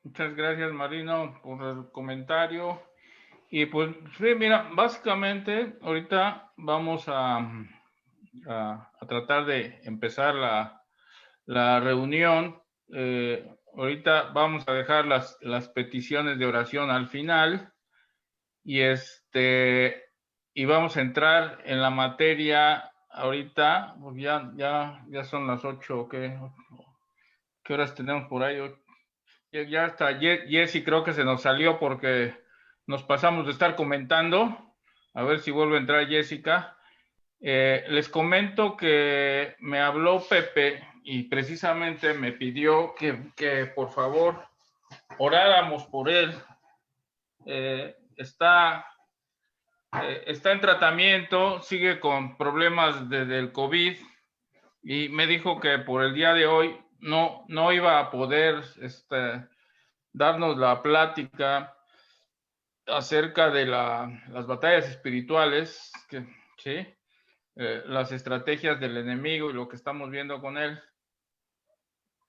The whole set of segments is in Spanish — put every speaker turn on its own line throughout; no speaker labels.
Muchas gracias, Marino, por el comentario. Y pues, sí, mira, básicamente ahorita vamos a tratar de empezar la reunión. Ahorita vamos a dejar las peticiones de oración al final y y vamos a entrar en la materia ahorita, porque ya son las 8, ¿qué horas tenemos por ahí? Ya está, Jessy creo que se nos salió porque nos pasamos de estar comentando. A ver si vuelve a entrar Jessica. Les comento que me habló Pepe y precisamente me pidió que por favor oráramos por él. Está en tratamiento, sigue con problemas del COVID y me dijo que por el día de hoy no iba a poder darnos la plática acerca de las batallas espirituales, ¿sí? Las estrategias del enemigo y lo que estamos viendo con él,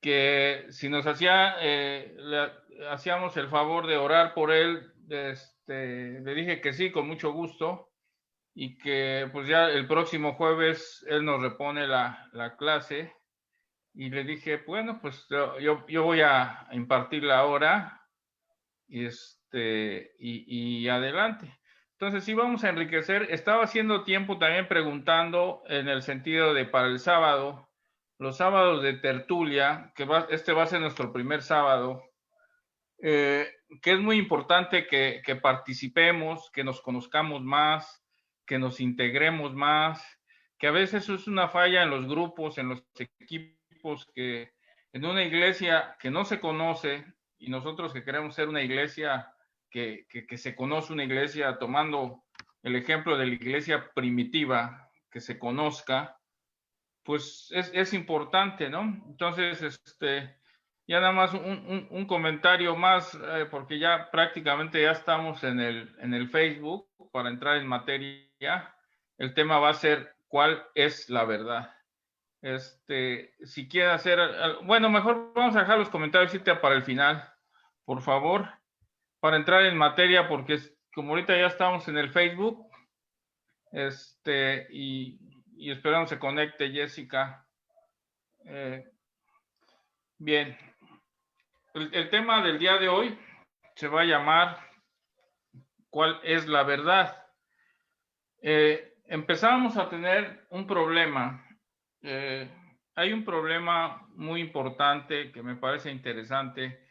que si nos le hacíamos el favor de orar por él, le dije que sí, con mucho gusto, y que pues ya el próximo jueves él nos repone la clase, y le dije, bueno, pues yo voy a impartirla ahora, y adelante. Entonces, sí, vamos a enriquecer. Estaba haciendo tiempo también preguntando en el sentido de para el sábado, los sábados de tertulia, este va a ser nuestro primer sábado, que es muy importante que participemos, que nos conozcamos más, que nos integremos más, que a veces eso es una falla en los grupos, en los equipos, que en una iglesia que no se conoce, y nosotros que queremos ser una iglesia que se conoce, una iglesia tomando el ejemplo de la iglesia primitiva, que se conozca, pues es importante, ¿no? Entonces, ya nada más un comentario más, porque ya prácticamente ya estamos en el Facebook para entrar en materia. El tema va a ser ¿cuál es la verdad? Si quiere hacer, bueno, mejor vamos a dejar los comentarios para el final, por favor, para entrar en materia, porque como ahorita ya estamos en el Facebook, y esperamos se conecte Jessica. Bien, el tema del día de hoy se va a llamar ¿cuál es la verdad? Empezamos a tener un problema. Hay un problema muy importante que me parece interesante,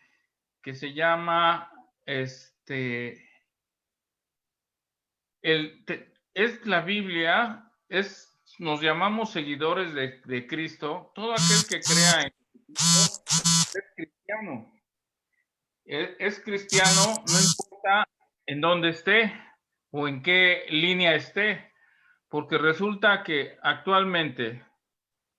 que se llama, es la Biblia, nos llamamos seguidores de Cristo. Todo aquel que crea en Cristo es cristiano. Es cristiano, no importa en dónde esté o en qué línea esté, porque resulta que actualmente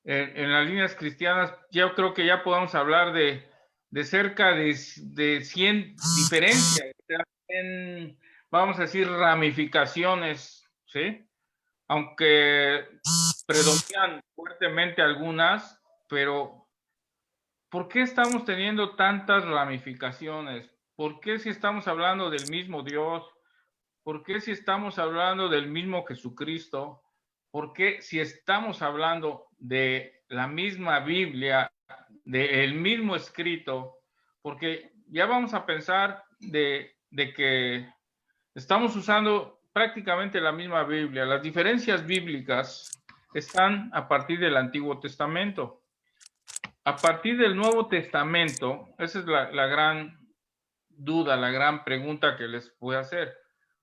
en las líneas cristianas yo creo que ya podemos hablar de cerca de 100 diferencias, vamos a decir ramificaciones, ¿sí? Aunque predominan fuertemente algunas, pero ¿por qué estamos teniendo tantas ramificaciones? ¿Por qué si estamos hablando del mismo Dios? ¿Por qué si estamos hablando del mismo Jesucristo? ¿Por qué si estamos hablando de la misma Biblia, del mismo escrito? Porque ya vamos a pensar de que estamos usando prácticamente la misma Biblia. Las diferencias bíblicas están a partir del Antiguo Testamento. A partir del Nuevo Testamento, esa es la gran duda, la gran pregunta que les voy a hacer.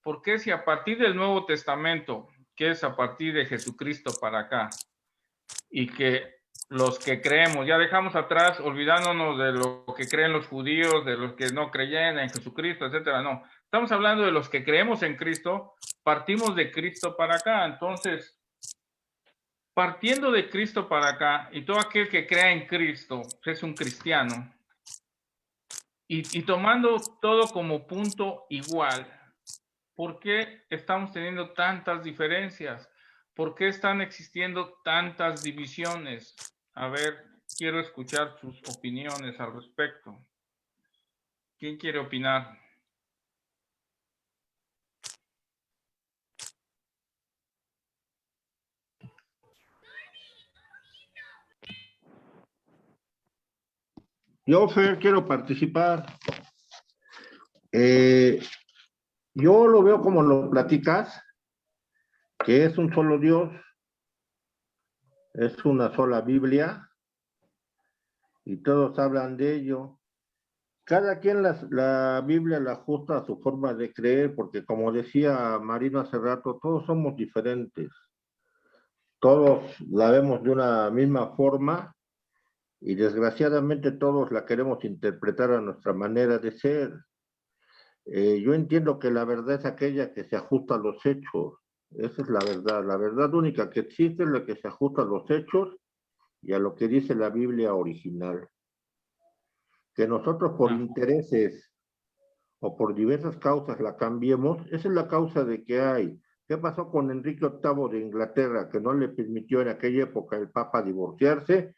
¿Por qué si a partir del Nuevo Testamento, que es a partir de Jesucristo para acá, y que los que creemos, ya dejamos atrás, olvidándonos de lo que creen los judíos, de los que no creyen en Jesucristo, etcétera? No, estamos hablando de los que creemos en Cristo, partimos de Cristo para acá. Entonces, partiendo de Cristo para acá, y todo aquel que crea en Cristo es un cristiano, y tomando todo como punto igual, ¿por qué estamos teniendo tantas diferencias? ¿Por qué están existiendo tantas divisiones? A ver, quiero escuchar sus opiniones al respecto. ¿Quién quiere opinar?
Yo, Fer, quiero participar. Eh, yo lo veo como lo platicas, que es un solo Dios, es una sola Biblia y todos hablan de ello. Cada quien la Biblia la ajusta a su forma de creer, porque como decía Marino hace rato, todos somos diferentes. Todos la vemos de una misma forma y desgraciadamente todos la queremos interpretar a nuestra manera de ser. Yo entiendo que la verdad es aquella que se ajusta a los hechos. Esa es la verdad. La verdad única que existe es la que se ajusta a los hechos y a lo que dice la Biblia original. Que nosotros por
Ah,
intereses o por diversas causas la cambiemos, esa es la causa de que hay. ¿Qué pasó con Enrique VIII de Inglaterra, que no le permitió en aquella época el Papa divorciarse?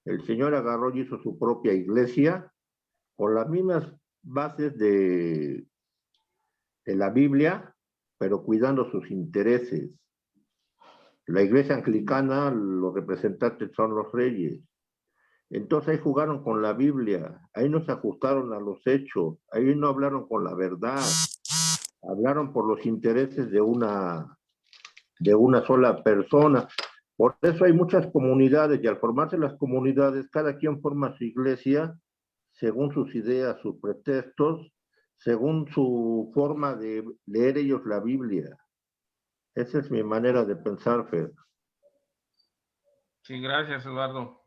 El señor agarró y hizo su propia iglesia con las mismas bases de la Biblia, pero cuidando sus intereses. La iglesia anglicana, los representantes son los reyes. Entonces ahí jugaron con la Biblia, ahí no se ajustaron a los hechos, ahí no hablaron con la verdad, hablaron por los intereses de una sola persona. Por eso hay muchas comunidades y al formarse las comunidades, cada quien forma su iglesia según sus ideas, sus pretextos, según su forma de leer ellos la Biblia. Esa es mi manera de pensar, Fer.
sí, gracias, Eduardo.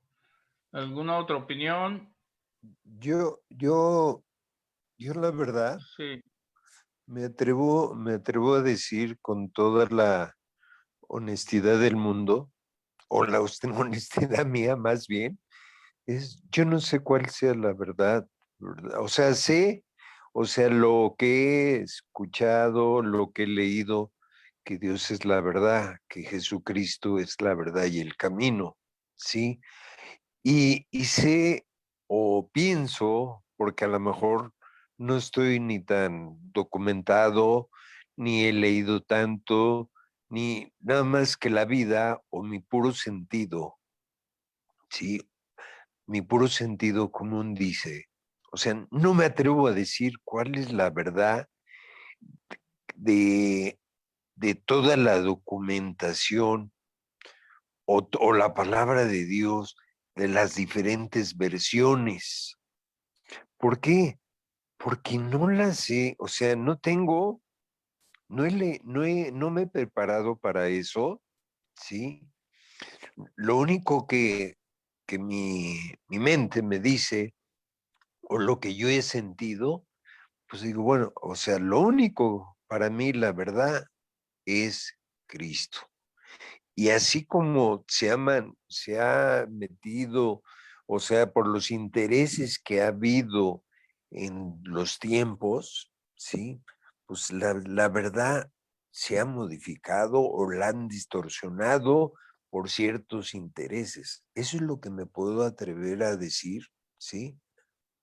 ¿Alguna otra opinión?
Yo, yo, yo la verdad
Sí.
me atrevo a decir con toda la honestidad del mundo, o la honestidad mía más bien, yo no sé cuál sea la verdad, ¿verdad? O sea, sé, o sea, lo que he escuchado, lo que he leído, que Dios es la verdad, que Jesucristo es la verdad y el camino, ¿sí? Y sé o pienso, porque a lo mejor no estoy ni tan documentado, ni he leído tanto, ni nada más que la vida o mi puro sentido, ¿sí? Mi puro sentido común dice, o sea, no me atrevo a decir cuál es la verdad de, de toda la documentación o la palabra de Dios de las diferentes versiones. ¿Por qué? Porque no la sé, o sea, no tengo, no me he preparado para eso, ¿sí? Lo único que mi mente me dice, o lo que yo he sentido, pues digo, bueno, o sea, lo único para mí, la verdad, es Cristo. Y así como se ha metido, o sea, por los intereses que ha habido en los tiempos, ¿sí? Pues la verdad se ha modificado o la han distorsionado por ciertos intereses. Eso es lo que me puedo atrever a decir, ¿sí?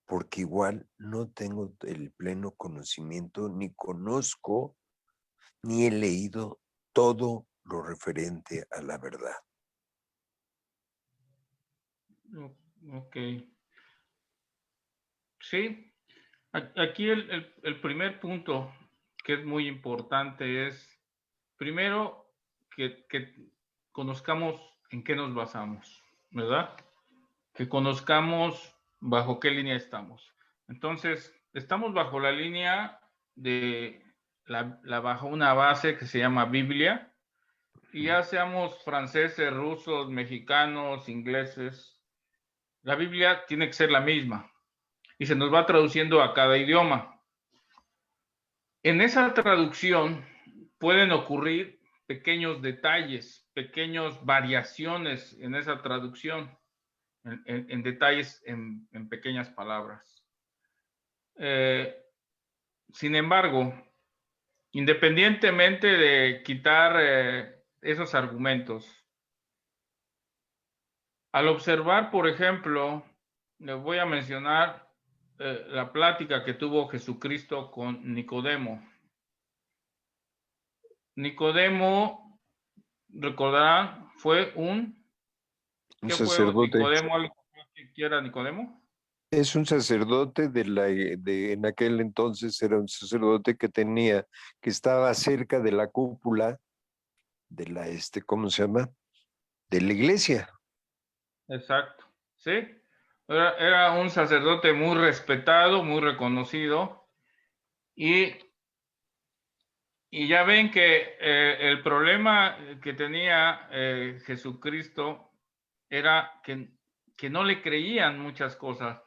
Porque igual no tengo el pleno conocimiento, ni conozco, ni he leído todo lo referente a la verdad.
Ok. Sí. Aquí el primer punto que es muy importante es, primero, que conozcamos en qué nos basamos, ¿verdad? Que conozcamos bajo qué línea estamos. Entonces, estamos bajo la línea de bajo una base que se llama Biblia, y ya seamos franceses, rusos, mexicanos, ingleses, la Biblia tiene que ser la misma y se nos va traduciendo a cada idioma. En esa traducción pueden ocurrir pequeños detalles, pequeñas variaciones en esa traducción, en detalles, en pequeñas palabras. Sin embargo, independientemente de quitar esos argumentos, al observar, por ejemplo, les voy a mencionar la plática que tuvo Jesucristo con Nicodemo. Nicodemo, recordarán, fue un ¿qué fue
sacerdote.
Nicodemo? ¿Algo que era Nicodemo?
Es un sacerdote en aquel entonces era un sacerdote que estaba cerca de la cúpula de ¿cómo se llama? De la iglesia.
Exacto, ¿sí? Era un sacerdote muy respetado, muy reconocido, y ya ven que el problema que tenía Jesucristo era que no le creían muchas cosas.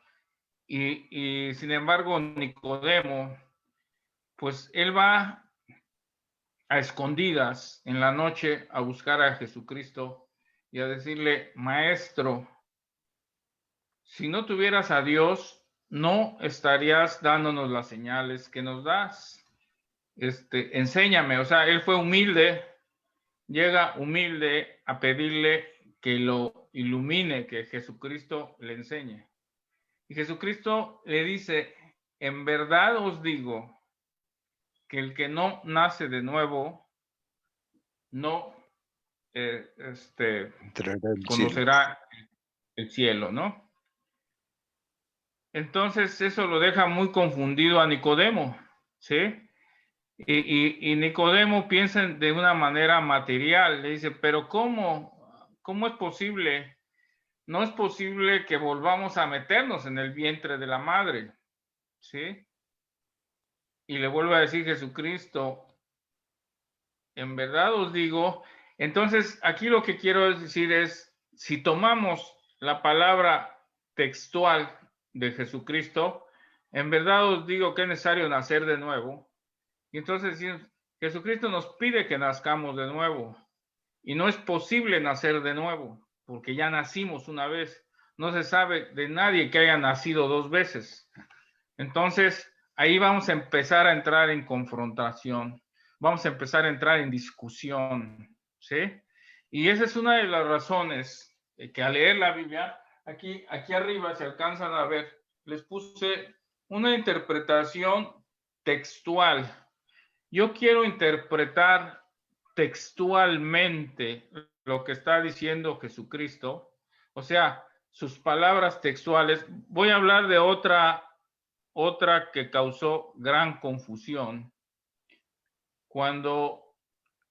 Y sin embargo, Nicodemo, pues él va a escondidas en la noche a buscar a Jesucristo y a decirle, Maestro, si no tuvieras a Dios, no estarías dándonos las señales que nos das. Enséñame. O sea, él fue humilde, llega humilde a pedirle que lo ilumine, que Jesucristo le enseñe. Y Jesucristo le dice, en verdad os digo que el que no nace de nuevo, no conocerá el cielo, ¿no? Entonces eso lo deja muy confundido a Nicodemo, ¿sí? Y Nicodemo piensa de una manera material, le dice, pero ¿cómo es posible? No es posible que volvamos a meternos en el vientre de la madre, ¿sí? Y le vuelve a decir Jesucristo, en verdad os digo. Entonces aquí lo que quiero decir es, si tomamos la palabra textual de Jesucristo, en verdad os digo que es necesario nacer de nuevo. Y entonces Jesucristo nos pide que nazcamos de nuevo. Y no es posible nacer de nuevo, porque ya nacimos una vez. No se sabe de nadie que haya nacido dos veces. Entonces, ahí vamos a empezar a entrar en confrontación. Vamos a empezar a entrar en discusión, ¿sí? Y esa es una de las razones que al leer la Biblia, aquí arriba se alcanzan a ver, les puse una interpretación textual. Yo quiero interpretar textualmente lo que está diciendo Jesucristo, o sea, sus palabras textuales. Voy a hablar de otra que causó gran confusión. Cuando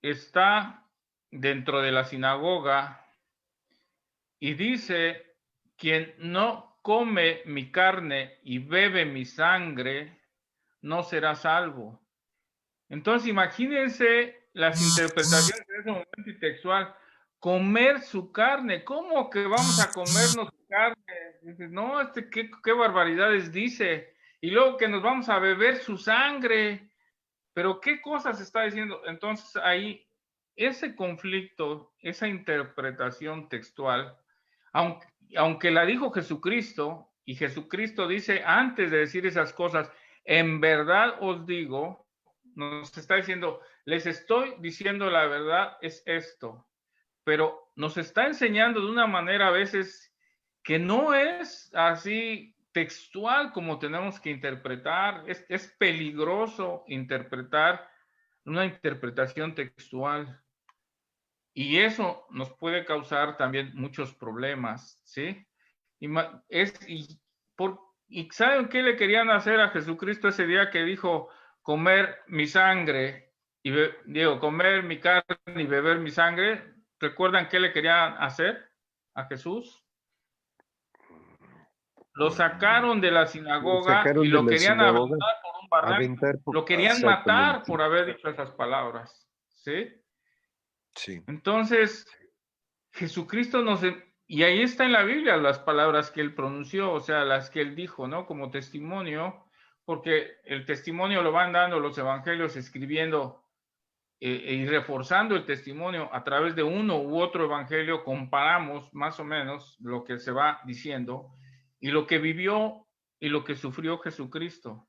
está dentro de la sinagoga y dice, quien no come mi carne y bebe mi sangre, no será salvo. Entonces, imagínense las interpretaciones en ese momento textual. Comer su carne, ¿cómo que vamos a comernos su carne? Dices, no, ¿qué barbaridades dice? Y luego que nos vamos a beber su sangre. Pero ¿qué cosas está diciendo? Entonces ahí, ese conflicto, esa interpretación textual, aunque la dijo Jesucristo, y Jesucristo dice antes de decir esas cosas, en verdad os digo, nos está diciendo, les estoy diciendo la verdad, es esto, pero nos está enseñando de una manera a veces que no es así textual como tenemos que interpretar. Es peligroso interpretar una interpretación textual y eso nos puede causar también muchos problemas, ¿sí? ¿Y saben qué le querían hacer a Jesucristo ese día que dijo comer mi sangre comer mi carne y beber mi sangre? ¿Recuerdan qué le querían hacer a Jesús? Lo sacaron de la sinagoga y lo querían aventar por un barranco. Lo querían matar por haber dicho esas palabras, ¿sí?
Sí.
Entonces, Jesucristo y ahí está en la Biblia las palabras que él pronunció, o sea, las que él dijo, ¿no? Como testimonio, porque el testimonio lo van dando los evangelios escribiendo y reforzando el testimonio a través de uno u otro evangelio, comparamos más o menos lo que se va diciendo y lo que vivió y lo que sufrió Jesucristo.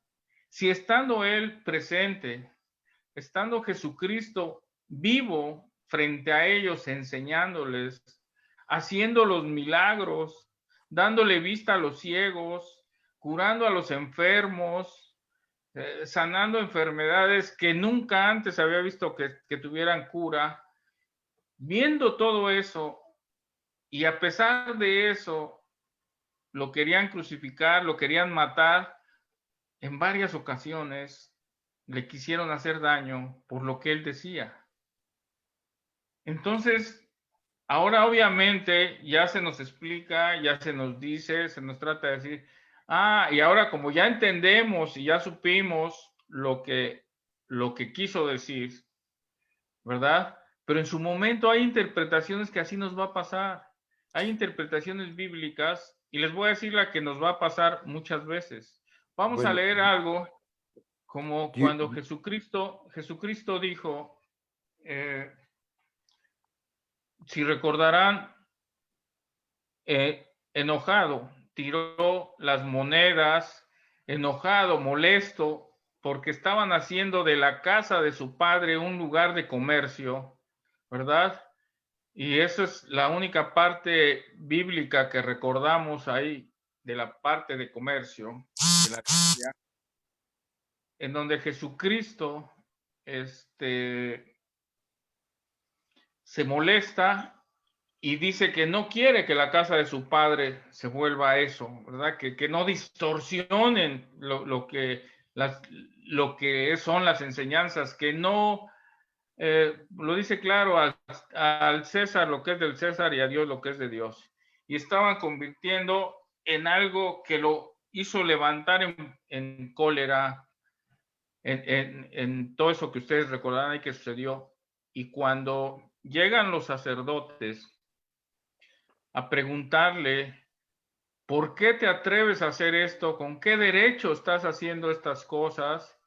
Si estando él presente, estando Jesucristo vivo frente a ellos, enseñándoles, haciendo los milagros, dándole vista a los ciegos, curando a los enfermos, sanando enfermedades que nunca antes había visto que tuvieran cura. Viendo todo eso, y a pesar de eso, lo querían crucificar, lo querían matar. En varias ocasiones le quisieron hacer daño por lo que él decía. Entonces, ahora obviamente ya se nos explica, ya se nos dice, se nos trata de decir, y ahora como ya entendemos y ya supimos lo que quiso decir, ¿verdad? Pero en su momento hay interpretaciones que así nos va a pasar. Hay interpretaciones bíblicas y les voy a decir la que nos va a pasar muchas veces. Vamos a leer algo como cuando Jesucristo dijo, si recordarán, enojado, tiró las monedas, enojado, molesto, porque estaban haciendo de la casa de su padre un lugar de comercio, ¿verdad? Y eso es la única parte bíblica que recordamos ahí, de la parte de comercio, de la Biblia, en donde Jesucristo se molesta y dice que no quiere que la casa de su padre se vuelva a eso, ¿verdad? Que no distorsionen lo que son las enseñanzas, que no, lo dice claro, al César lo que es del César y a Dios lo que es de Dios. Y estaban convirtiendo en algo que lo hizo levantar en cólera, en todo eso que ustedes recordarán y que sucedió. Y cuando llegan los sacerdotes a preguntarle, ¿por qué te atreves a hacer esto? ¿Con qué derecho estás haciendo estas cosas?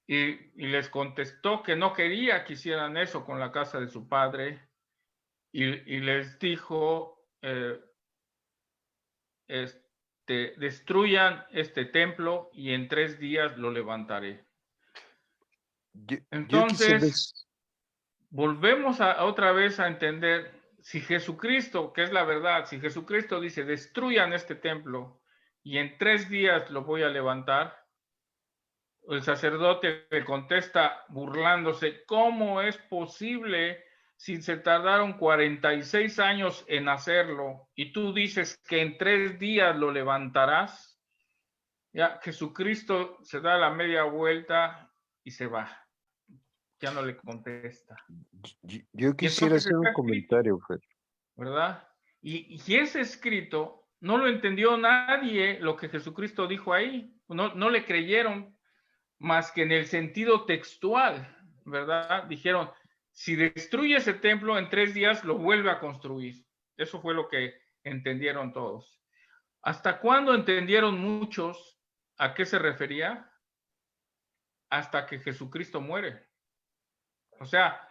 Y les contestó que no quería que hicieran eso con la casa de su padre. Y les dijo, destruyan este templo y en 3 días lo levantaré. Entonces, volvemos otra vez a entender, si Jesucristo, que es la verdad, si Jesucristo dice, destruyan este templo y en 3 días lo voy a levantar, el sacerdote le contesta burlándose, ¿cómo es posible si se tardaron 46 años en hacerlo y tú dices que en 3 días lo levantarás? Ya Jesucristo se da la media vuelta y se va. Ya no le contesta.
Yo quisiera hacer un comentario, Fer.
¿Verdad? Y ese escrito no lo entendió nadie lo que Jesucristo dijo ahí. No le creyeron más que en el sentido textual, ¿verdad? Dijeron, si destruye ese templo en 3 días, lo vuelve a construir. Eso fue lo que entendieron todos. ¿Hasta cuándo entendieron muchos a qué se refería? Hasta que Jesucristo muere. O sea,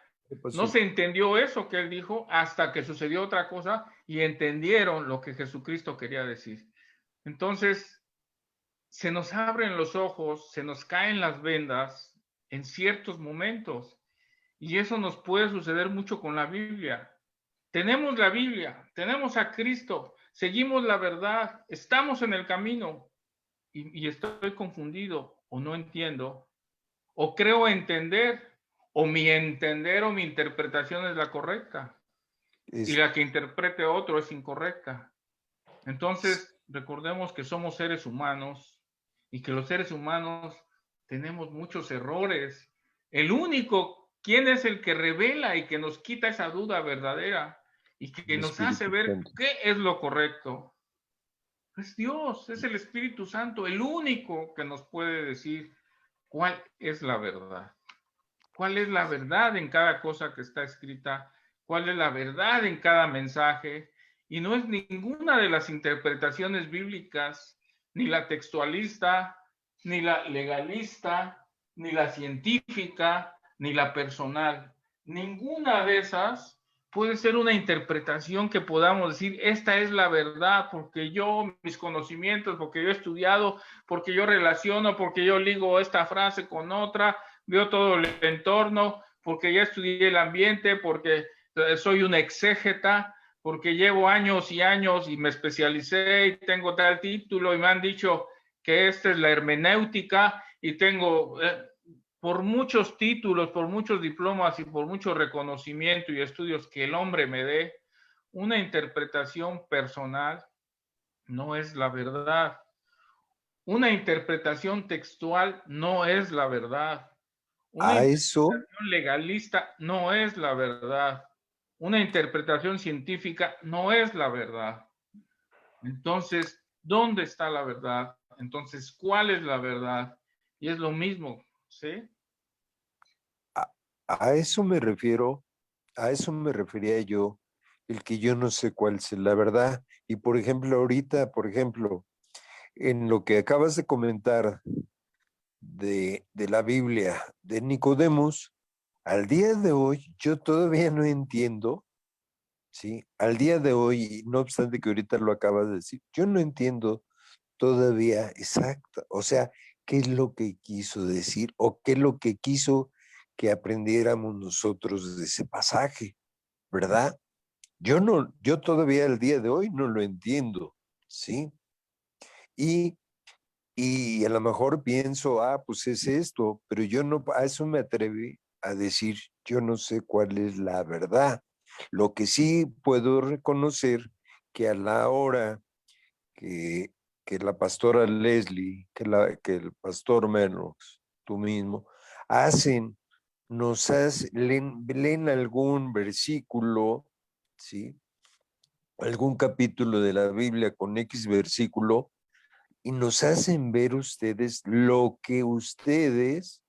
no se entendió eso que él dijo hasta que sucedió otra cosa y entendieron lo que Jesucristo quería decir. Entonces, se nos abren los ojos, se nos caen las vendas en ciertos momentos. Y eso nos puede suceder mucho con la Biblia. Tenemos la Biblia, tenemos a Cristo, seguimos la verdad, estamos en el camino y estoy confundido o no entiendo, o creo entender, o mi entender o mi interpretación es la correcta y la que interprete otro es incorrecta. Entonces, recordemos que somos seres humanos y que los seres humanos tenemos muchos errores. El único, ¿quién es el que revela y que nos quita esa duda verdadera y que nos hace ver qué es lo correcto? Es Dios, es el Espíritu Santo, el único que nos puede decir cuál es la verdad. ¿Cuál es la verdad en cada cosa que está escrita? ¿Cuál es la verdad en cada mensaje? Y no es ninguna de las interpretaciones bíblicas, ni la textualista, ni la legalista, ni la científica, ni la personal. Ninguna de esas puede ser una interpretación que podamos decir, esta es la verdad, porque yo, mis conocimientos, porque yo he estudiado, porque yo relaciono, porque yo ligo esta frase con otra, veo todo el entorno, porque ya estudié el ambiente, porque soy un exégeta, porque llevo años y años y me especialicé y tengo tal título y me han dicho, que esta es la hermenéutica y tengo por muchos títulos, por muchos diplomas y por mucho reconocimiento y estudios que el hombre me dé, una interpretación personal no es la verdad. Una interpretación textual no es la verdad. Una
A eso,
interpretación legalista no es la verdad. Una interpretación científica no es la verdad. Entonces, ¿dónde está la verdad? Entonces, ¿cuál es la verdad? Y es lo mismo, ¿sí?
a eso me refiero, a eso me refería yo, el que yo no sé cuál es la verdad. Y por ejemplo, ahorita, por ejemplo, en lo que acabas de comentar de la Biblia de Nicodemos, al día de hoy yo todavía no entiendo, ¿sí? Al día de hoy, no obstante que ahorita lo acabas de decir, yo no entiendo todavía exacto, o sea, qué es lo que quiso decir o qué es lo que quiso que aprendiéramos nosotros de ese pasaje, ¿verdad? Yo todavía al día de hoy no lo entiendo, ¿sí? Y, y a lo mejor pienso, pues es esto, pero yo no, a eso me atreví a decir, yo no sé cuál es la verdad. Lo que sí puedo reconocer que a la hora que, que la pastora Leslie, que el pastor Menos, tú mismo, hacen, leen algún versículo, ¿sí? Algún capítulo de la Biblia con X versículo y nos hacen ver ustedes lo que ustedes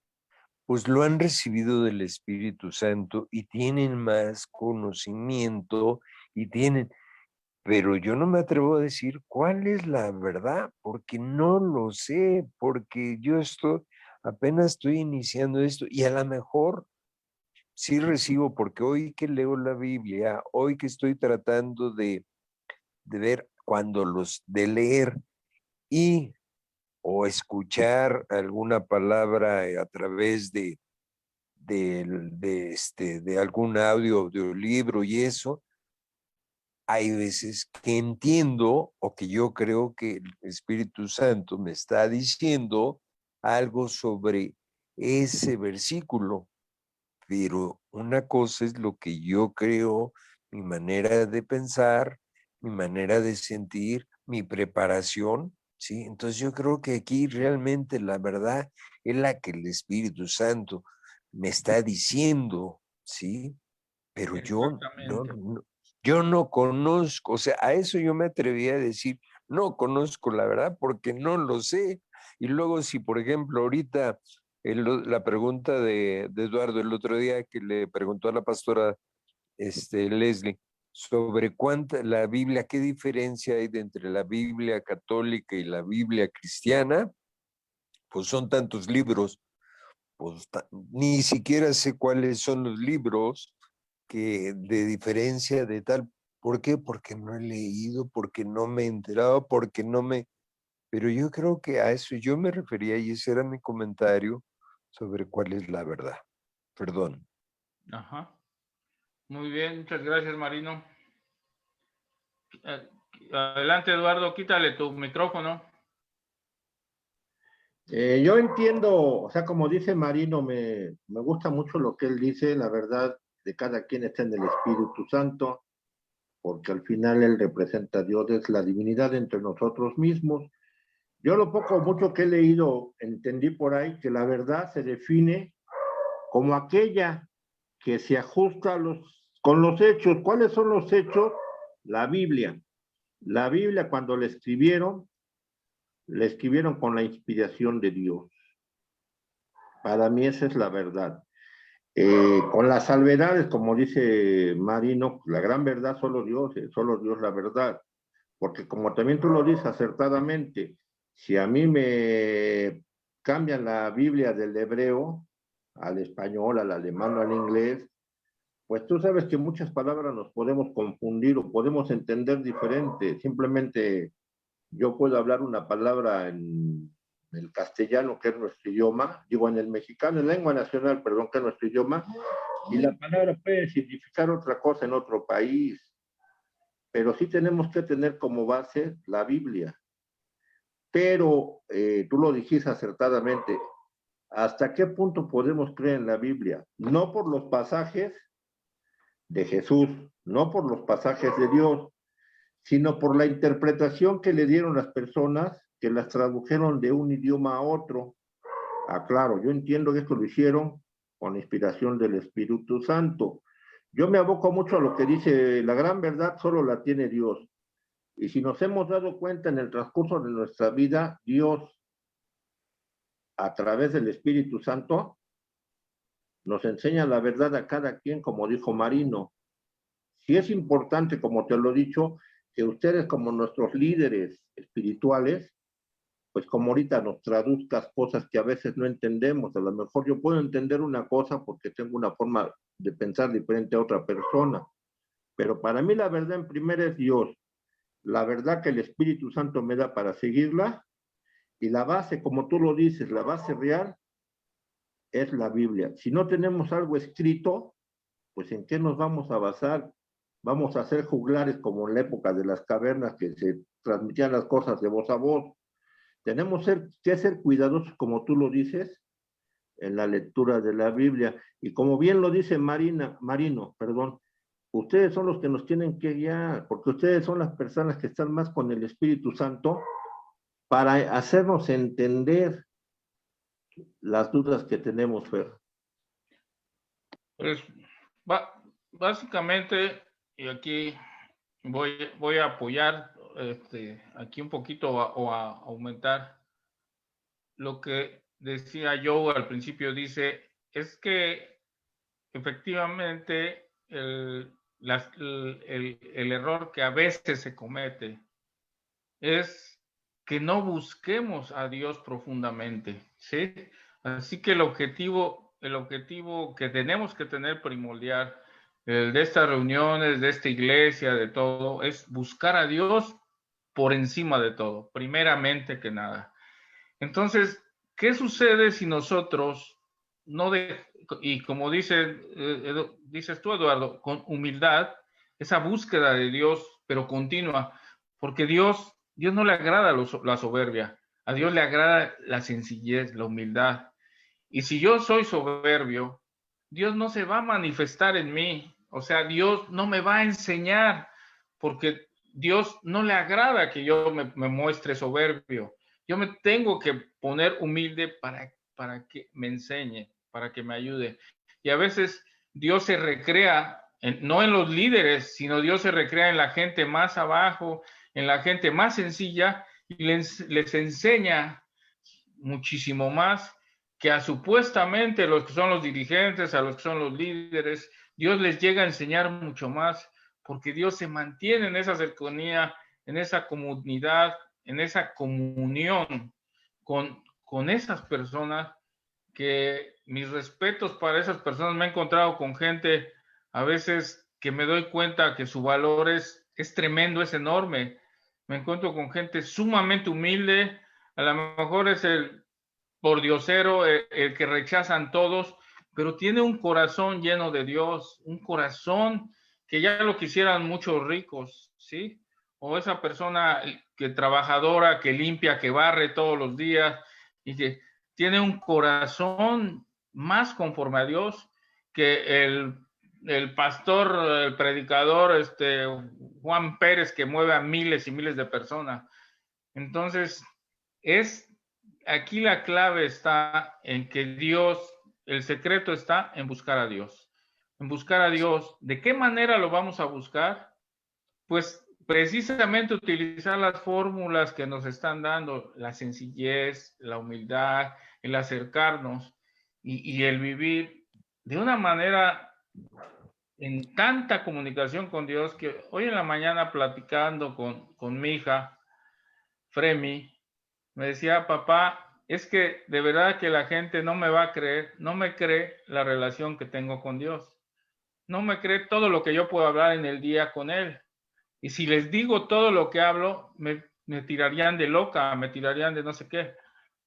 pues lo han recibido del Espíritu Santo y tienen más conocimiento y tienen, pero yo no me atrevo a decir cuál es la verdad, porque no lo sé, porque apenas estoy iniciando esto y a lo mejor sí recibo, porque hoy que leo la Biblia, hoy que estoy tratando de ver de leer y o escuchar alguna palabra a través de algún audiolibro y eso, hay veces que entiendo o que yo creo que el Espíritu Santo me está diciendo algo sobre ese versículo, pero una cosa es lo que yo creo, mi manera de pensar, mi manera de sentir, mi preparación, ¿sí? Entonces yo creo que aquí realmente la verdad es la que el Espíritu Santo me está diciendo, ¿sí? Pero
Exactamente.
yo no conozco, o sea, a eso yo me atreví a decir, no conozco la verdad porque no lo sé. Y luego si, por ejemplo, ahorita la pregunta de Eduardo el otro día que le preguntó a la pastora Leslie sobre la Biblia, qué diferencia hay entre la Biblia católica y la Biblia cristiana, pues son tantos libros, pues ni siquiera sé cuáles son los libros que de diferencia de tal. ¿Por qué? Porque no he leído, porque no me he enterado, porque no me... Pero yo creo que a eso yo me refería y ese era mi comentario sobre cuál es la verdad. Perdón.
Ajá. Muy bien, muchas gracias, Marino. Adelante, Eduardo, quítale tu micrófono.
Yo entiendo, o sea, como dice Marino, me gusta mucho lo que él dice, la verdad de cada quien está en el Espíritu Santo, porque al final él representa a Dios, es la divinidad entre nosotros mismos. Yo lo poco o mucho que he leído, entendí por ahí que la verdad se define como aquella que se ajusta con los hechos. ¿Cuáles son los hechos? La Biblia. La Biblia cuando la escribieron con la inspiración de Dios. Para mí esa es la verdad. Con las salvedades, como dice Marino, la gran verdad solo Dios la verdad. Porque como también tú lo dices acertadamente, si a mí me cambian la Biblia del hebreo al español, al alemán o al inglés, pues tú sabes que muchas palabras nos podemos confundir o podemos entender diferente. Simplemente yo puedo hablar una palabra en el castellano, que es nuestro idioma, digo en el mexicano, en lengua nacional, perdón, que es nuestro idioma, y la palabra puede significar otra cosa en otro país, pero sí tenemos que tener como base la Biblia. pero tú lo dijiste acertadamente, ¿hasta qué punto podemos creer en la Biblia? No por los pasajes de Jesús, no por los pasajes de Dios, sino por la interpretación que le dieron las personas que las tradujeron de un idioma a otro. Ah, claro, yo entiendo que esto lo hicieron con inspiración del Espíritu Santo. Yo me aboco mucho a lo que dice, la gran verdad solo la tiene Dios. Y si nos hemos dado cuenta en el transcurso de nuestra vida, Dios, a través del Espíritu Santo, nos enseña la verdad a cada quien, como dijo Marino. Sí es importante, como te lo he dicho, que ustedes como nuestros líderes espirituales, pues como ahorita nos traduzcas cosas que a veces no entendemos. A lo mejor yo puedo entender una cosa porque tengo una forma de pensar diferente a otra persona. Pero para mí la verdad en primera es Dios. La verdad que el Espíritu Santo me da para seguirla. Y la base, como tú lo dices, la base real es la Biblia. Si no tenemos algo escrito, pues ¿en qué nos vamos a basar? Vamos a hacer juglares como en la época de las cavernas que se transmitían las cosas de voz a voz. Tenemos que ser cuidadosos, como tú lo dices, en la lectura de la Biblia. Y como bien lo dice Marino, ustedes son los que nos tienen que guiar, porque ustedes son las personas que están más con el Espíritu Santo para hacernos entender las dudas que tenemos, Fer.
Pues básicamente, y aquí voy a apoyar aquí un poquito o a aumentar lo que decía Joe al principio. Dice, es que efectivamente el error que a veces se comete es que no busquemos a Dios profundamente, ¿sí? Así que el objetivo que tenemos que tener primordial, el de estas reuniones, de esta iglesia, de todo, es buscar a Dios por encima de todo, primeramente que nada. Entonces, ¿qué sucede si nosotros no y como dices tú, Eduardo, con humildad, esa búsqueda de Dios, pero continua, porque Dios no le agrada la soberbia, a Dios le agrada la sencillez, la humildad. Y si yo soy soberbio, Dios no se va a manifestar en mí, o sea, Dios no me va a enseñar, porque Dios no le agrada que yo me muestre soberbio. Yo me tengo que poner humilde para que me enseñe, para que me ayude. Y a veces Dios se recrea, no en los líderes, sino Dios se recrea en la gente más abajo, en la gente más sencilla, y les enseña muchísimo más que a supuestamente los que son los dirigentes, a los que son los líderes. Dios les llega a enseñar mucho más, porque Dios se mantiene en esa cercanía, en esa comunidad, en esa comunión con esas personas, que mis respetos para esas personas. Me he encontrado con gente a veces que me doy cuenta que su valor es tremendo, es enorme. Me encuentro con gente sumamente humilde, a lo mejor es el pordiosero, el que rechazan todos, pero tiene un corazón lleno de Dios, un corazón que ya lo quisieran muchos ricos, ¿sí? O esa persona que trabajadora, que limpia, que barre todos los días y que tiene un corazón más conforme a Dios que el pastor, el predicador, Juan Pérez, que mueve a miles y miles de personas. Entonces, aquí la clave está en que Dios, el secreto está en buscar a Dios. En buscar a Dios. ¿De qué manera lo vamos a buscar? Pues precisamente utilizar las fórmulas que nos están dando, la sencillez, la humildad, el acercarnos y el vivir de una manera en tanta comunicación con Dios, que hoy en la mañana platicando con mi hija, Fremi, me decía, papá, es que de verdad que la gente no me va a creer, no me cree la relación que tengo con Dios, no me cree todo lo que yo puedo hablar en el día con Él. Y si les digo todo lo que hablo, me tirarían de loca, me tirarían de no sé qué.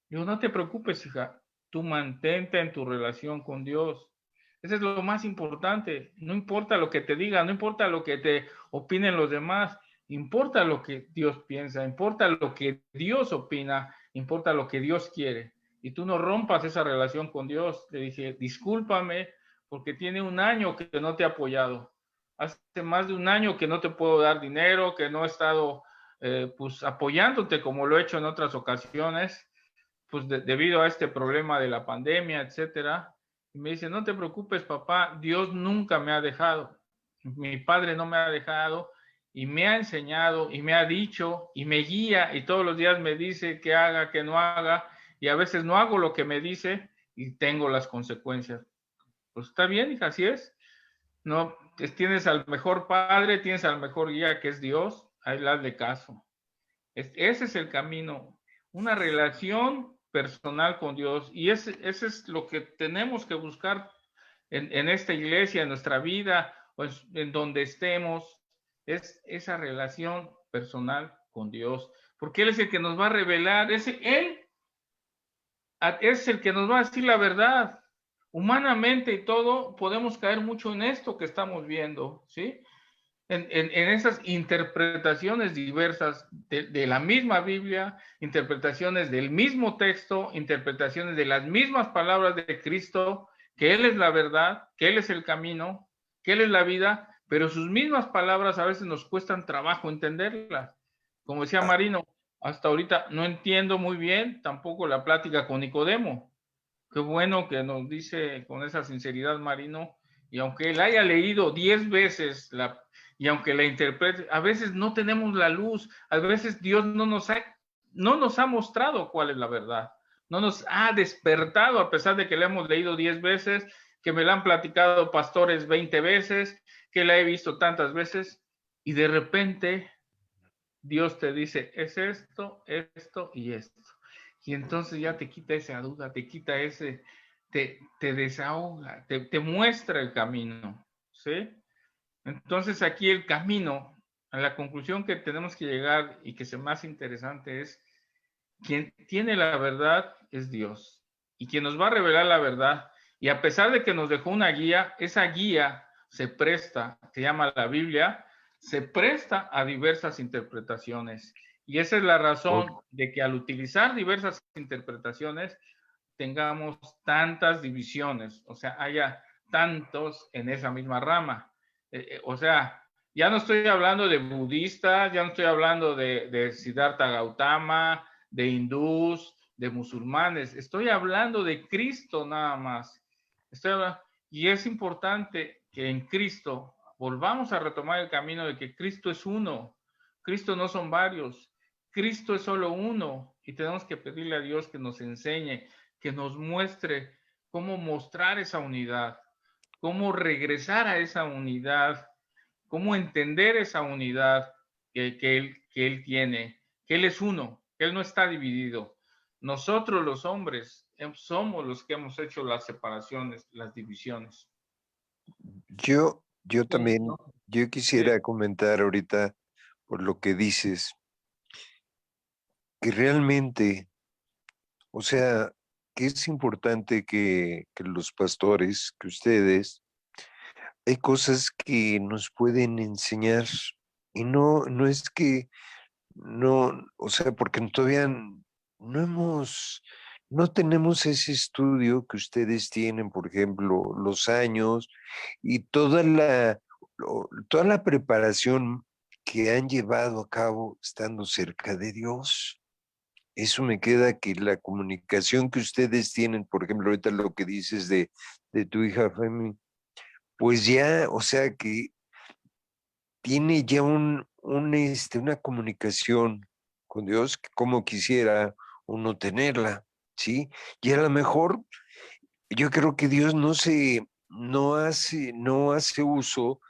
Digo, no te preocupes, hija, tú mantente en tu relación con Dios. Eso es lo más importante. No importa lo que te digan, no importa lo que te opinen los demás. importa lo que Dios piensa, importa lo que Dios opina, importa lo que Dios quiere. Y tú no rompas esa relación con Dios. Le dije, discúlpame, porque tiene un año que no te he apoyado. Hace más de un año que no te puedo dar dinero, que no he estado pues apoyándote como lo he hecho en otras ocasiones, pues debido a este problema de la pandemia, etcétera. Y me dice, no te preocupes, papá, Dios nunca me ha dejado. Mi padre no me ha dejado y me ha enseñado y me ha dicho y me guía y todos los días me dice que haga, que no haga, y a veces no hago lo que me dice y tengo las consecuencias. Pues está bien, hija, así es. No, tienes al mejor padre, tienes al mejor guía que es Dios, ahí hazle caso. Ese es el camino, una relación personal con Dios, y ese es lo que tenemos que buscar en esta iglesia, en nuestra vida, o en donde estemos, es esa relación personal con Dios, porque Él es el que nos va a revelar, Él es el que nos va a decir la verdad. Humanamente y todo, podemos caer mucho en esto que estamos viendo, ¿sí? En esas interpretaciones diversas de la misma Biblia, interpretaciones del mismo texto, interpretaciones de las mismas palabras de Cristo, que Él es la verdad, que Él es el camino, que Él es la vida, pero sus mismas palabras a veces nos cuestan trabajo entenderlas. Como decía Marino, hasta ahorita no entiendo muy bien tampoco la plática con Nicodemo. Qué bueno que nos dice con esa sinceridad Marino, y aunque él haya leído 10 veces y aunque la interprete, a veces no tenemos la luz, a veces Dios no nos ha mostrado cuál es la verdad, no nos ha despertado, a pesar de que la hemos leído 10 veces, que me la han platicado pastores 20 veces, que la he visto tantas veces, y de repente Dios te dice, es esto, esto y esto. Y entonces ya te quita esa duda, te quita te desahoga, te muestra el camino, ¿sí? Entonces aquí el camino, a la conclusión que tenemos que llegar y que es más interesante es, quien tiene la verdad es Dios. Y quien nos va a revelar la verdad, y a pesar de que nos dejó una guía, esa guía se presta, se llama la Biblia, se presta a diversas interpretaciones. Y esa es la razón de que al utilizar diversas interpretaciones tengamos tantas divisiones, o sea, haya tantos en esa misma rama. O sea, ya no estoy hablando de budistas, ya no estoy hablando de Siddhartha Gautama, de hindús, de musulmanes, estoy hablando de Cristo nada más. Y es importante que en Cristo volvamos a retomar el camino de que Cristo es uno, Cristo no son varios, Cristo es solo uno, y tenemos que pedirle a Dios que nos enseñe, que nos muestre cómo mostrar esa unidad, cómo regresar a esa unidad, cómo entender esa unidad que él tiene, que Él es uno, que Él no está dividido. Nosotros los hombres somos los que hemos hecho las separaciones, las divisiones.
Yo
Sí,
también,
¿no?
yo
Sí.
quisiera comentar ahorita por lo que dices, que realmente, o sea, que es importante que los pastores, que ustedes, hay cosas que nos pueden enseñar y no es que no, o sea, porque todavía no tenemos ese estudio que ustedes tienen, por ejemplo, los años y toda la preparación que han llevado a cabo estando cerca de Dios. Eso me queda que la comunicación que ustedes tienen, por ejemplo, ahorita lo que dices de tu hija Femi, pues ya, o sea que tiene ya una comunicación con Dios que como quisiera uno tenerla, ¿sí? Y a lo mejor yo creo que Dios no hace uso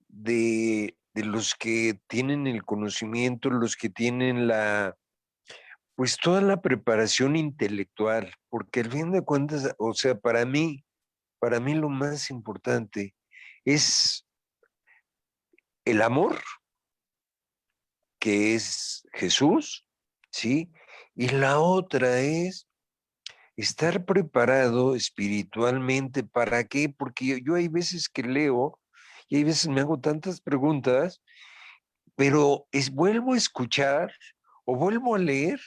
de los que tienen el conocimiento, los que tienen pues toda la preparación intelectual, porque al fin de cuentas, o sea, para mí lo más importante es el amor, que es Jesús, ¿sí? Y la otra es estar preparado espiritualmente. ¿Para qué? Porque yo hay veces que leo y hay veces me hago tantas preguntas pero vuelvo a escuchar o vuelvo a leer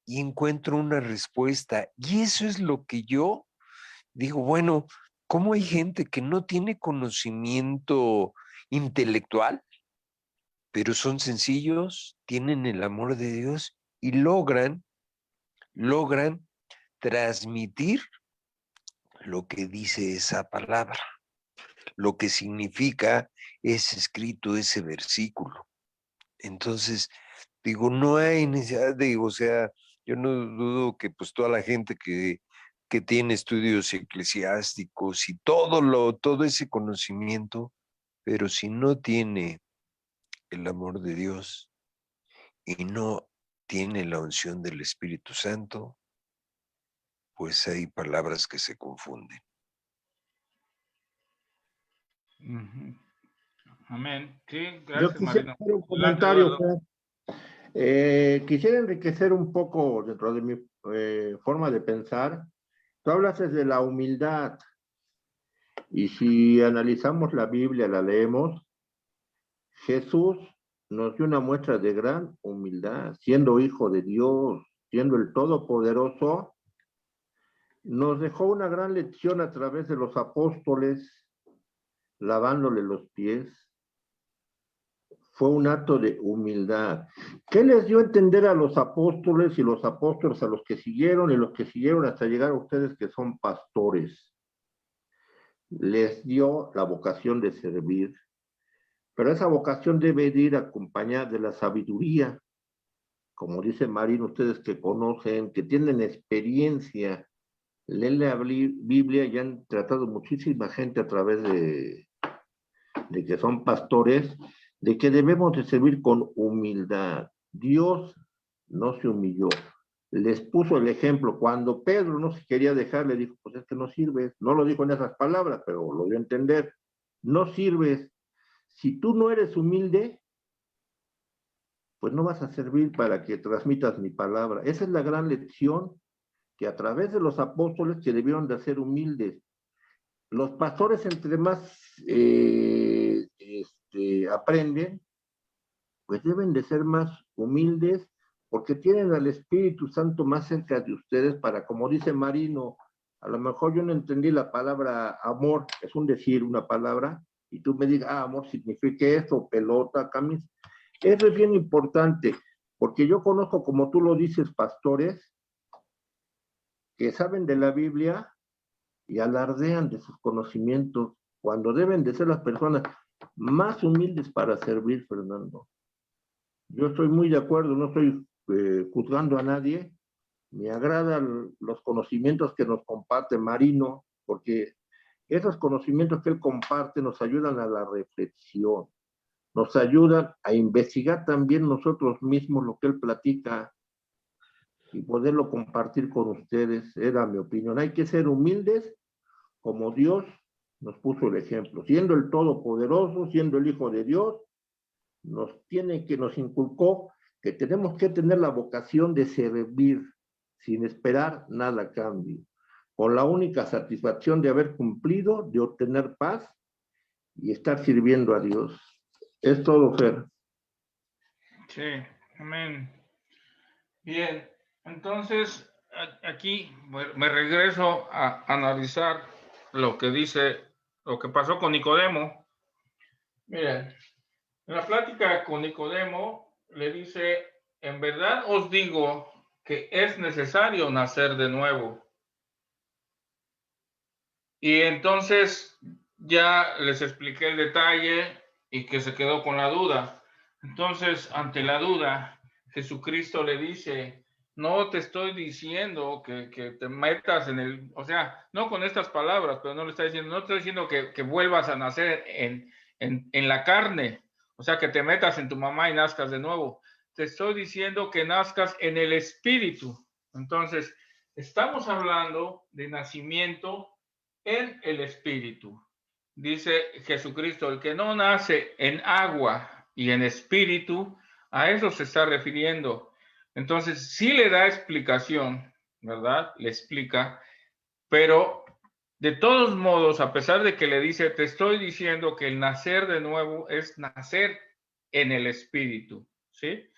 y encuentro una respuesta. Y eso es lo que yo digo, bueno, ¿cómo hay gente que no tiene conocimiento intelectual, pero son sencillos, tienen el amor de Dios y logran transmitir lo que dice esa palabra, lo que significa ese escrito, ese versículo? Entonces, digo, no hay necesidad de, o sea, yo no dudo que pues toda la gente que tiene estudios eclesiásticos y todo ese conocimiento, pero si no tiene el amor de Dios y no tiene la unción del Espíritu Santo, pues hay palabras que se confunden.
Ujú. Amén. Sí,
Yo
gracias,
quisiera
Marino.
hacer un
Adelante,
comentario,
Eduardo.
quisiera enriquecer un poco dentro de mi forma de pensar. Tú hablas de la humildad, y si analizamos la Biblia, la leemos, Jesús nos dio una muestra de gran humildad, siendo hijo de Dios, siendo el Todopoderoso, nos dejó una gran lección a través de los apóstoles, lavándole los pies. Fue un acto de humildad. ¿Qué les dio a entender a los apóstoles y los apóstoles a los que siguieron y los que siguieron hasta llegar a ustedes que son pastores? Les dio la vocación de servir, pero esa vocación debe ir acompañada de la sabiduría, como dice Marín, ustedes que conocen, que tienen experiencia, leen la Biblia y han tratado muchísima gente a través de que son pastores, de que debemos de servir con humildad. Dios no se humilló, les puso el ejemplo. Cuando Pedro no se quería dejar, le dijo, pues es que no sirves. No lo dijo en esas palabras, pero lo dio a entender. No sirves. Si tú no eres humilde, pues no vas a servir para que transmitas mi palabra. Esa es la gran lección que a través de los apóstoles que debieron de ser humildes. Los pastores entre más aprenden, pues deben de ser más humildes porque tienen al Espíritu Santo más cerca de ustedes para, como dice Marino, a lo mejor yo no entendí la palabra amor, es un decir, una palabra, y tú me digas, amor significa esto, pelota, camisa. Eso es bien importante, porque yo conozco, como tú lo dices, pastores que saben de la Biblia y alardean de sus conocimientos cuando deben de ser las personas más humildes para servir, Fernando. Yo estoy muy de acuerdo, no estoy juzgando a nadie. Me agradan los conocimientos que nos comparte Marino, porque esos conocimientos que él comparte nos ayudan a la reflexión, nos ayudan a investigar también nosotros mismos lo que él platica y poderlo compartir con ustedes. Era mi opinión. Hay que ser humildes como Dios nos puso el ejemplo. Siendo el Todopoderoso, siendo el Hijo de Dios, nos inculcó que tenemos que tener la vocación de servir sin esperar nada a cambio, con la única satisfacción de haber cumplido, de obtener paz y estar sirviendo a Dios. Es todo, Fer.
Sí, amén. Bien, entonces aquí me regreso a analizar lo que dice, lo que pasó con Nicodemo. Miren, en la plática con Nicodemo le dice, en verdad os digo que es necesario nacer de nuevo. Y entonces ya les expliqué el detalle y que se quedó con la duda. Entonces, ante la duda, Jesucristo le dice, no te estoy diciendo que te metas en el, o sea, no con estas palabras, pero no le está diciendo, no estoy diciendo que vuelvas a nacer en la carne, o sea, que te metas en tu mamá y nazcas de nuevo. Te estoy diciendo que nazcas en el Espíritu. Entonces, estamos hablando de nacimiento en el Espíritu. Dice Jesucristo, el que no nace en agua y en espíritu, a eso se está refiriendo. Entonces, sí le da explicación, ¿verdad? Le explica, pero de todos modos, a pesar de que le dice, te estoy diciendo que el nacer de nuevo es nacer en el espíritu, ¿sí?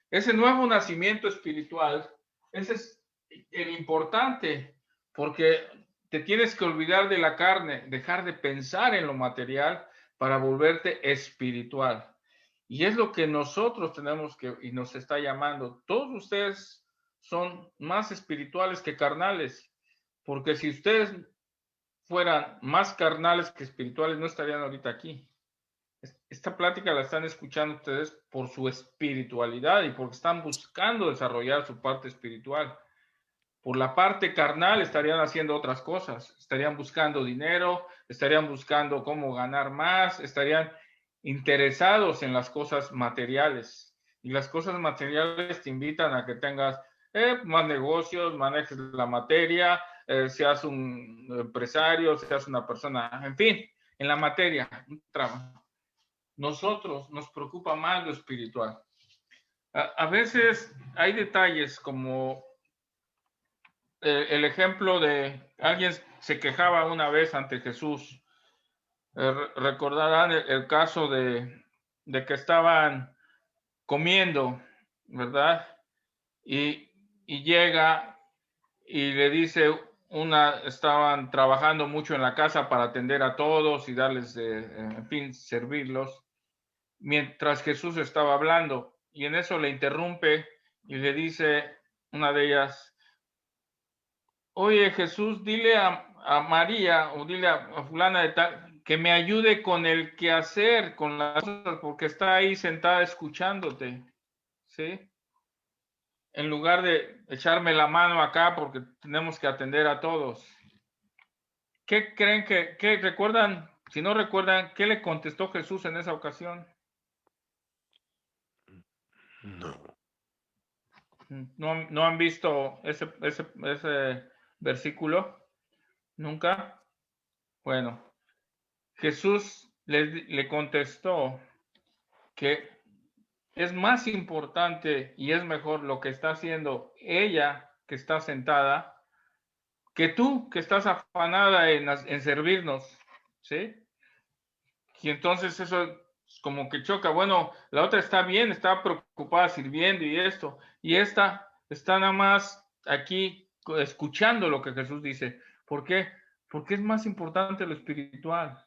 Ese nuevo nacimiento espiritual, ese es el importante, porque te tienes que olvidar de la carne, dejar de pensar en lo material para volverte espiritual. Y es lo que nosotros tenemos que, y nos está llamando. Todos ustedes son más espirituales que carnales, porque si ustedes fueran más carnales que espirituales, no estarían ahorita aquí. Esta plática la están escuchando ustedes por su espiritualidad y porque están buscando desarrollar su parte espiritual. Por la parte carnal estarían haciendo otras cosas, estarían buscando dinero, estarían buscando cómo ganar más, estarían interesados en las cosas materiales. Y las cosas materiales te invitan a que tengas más negocios, manejes la materia, seas un empresario, seas una persona, en fin, en la materia, un trabajo. Nosotros nos preocupa más lo espiritual. A veces hay detalles como el ejemplo de alguien se quejaba una vez ante Jesús. Recordarán el caso de que estaban comiendo, ¿verdad? Y llega y le dice estaban trabajando mucho en la casa para atender a todos y darles, en fin, servirlos, mientras Jesús estaba hablando. Y en eso le interrumpe y le dice una de ellas: oye Jesús, dile a María o dile a fulana de tal que me ayude con el quehacer, con las cosas, porque está ahí sentada escuchándote, ¿sí? En lugar de echarme la mano acá porque tenemos que atender a todos. ¿Qué creen qué recuerdan? Si no recuerdan, ¿qué le contestó Jesús en esa ocasión?
No.
¿No han visto ese versículo? ¿Nunca? Bueno, Jesús le contestó que es más importante y es mejor lo que está haciendo ella, que está sentada, que tú, que estás afanada en servirnos, ¿sí? Y entonces eso como que choca. Bueno, la otra está bien, está preocupada sirviendo y esto, y esta está nada más aquí escuchando lo que Jesús dice. ¿Por qué? Porque es más importante lo espiritual.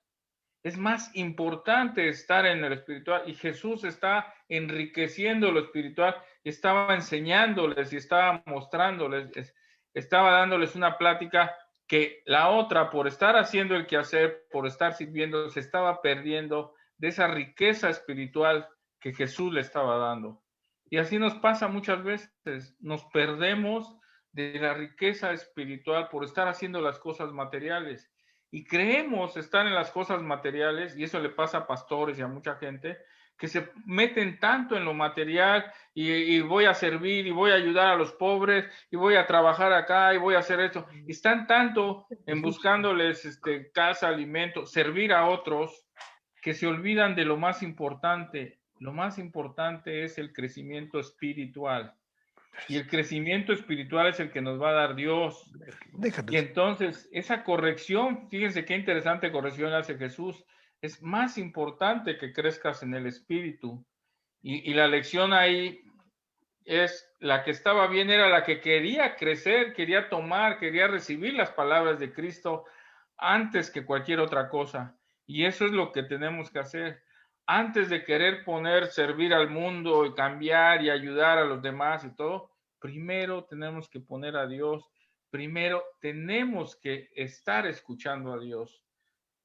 Es más importante estar en el espiritual, y Jesús está enriqueciendo lo espiritual, estaba enseñándoles y estaba mostrándoles, estaba dándoles una plática que la otra, por estar haciendo el quehacer, por estar sirviendo, se estaba perdiendo de esa riqueza espiritual que Jesús le estaba dando. Y así nos pasa muchas veces, nos perdemos de la riqueza espiritual por estar haciendo las cosas materiales. Y creemos estar en las cosas materiales, y eso le pasa a pastores y a mucha gente, que se meten tanto en lo material y voy a servir y voy a ayudar a los pobres y voy a trabajar acá y voy a hacer esto. Y están tanto en buscándoles casa, alimento, servir a otros, que se olvidan de lo más importante. Lo más importante es el crecimiento espiritual. Y el crecimiento espiritual es el que nos va a dar Dios.
Déjate.
Y entonces, esa corrección, fíjense qué interesante corrección hace Jesús. Es más importante que crezcas en el espíritu. Y la lección ahí es la que estaba bien, era la que quería crecer, quería tomar, quería recibir las palabras de Cristo antes que cualquier otra cosa. Y eso es lo que tenemos que hacer. Antes de querer servir al mundo y cambiar y ayudar a los demás y todo, primero tenemos que poner a Dios. Primero tenemos que estar escuchando a Dios.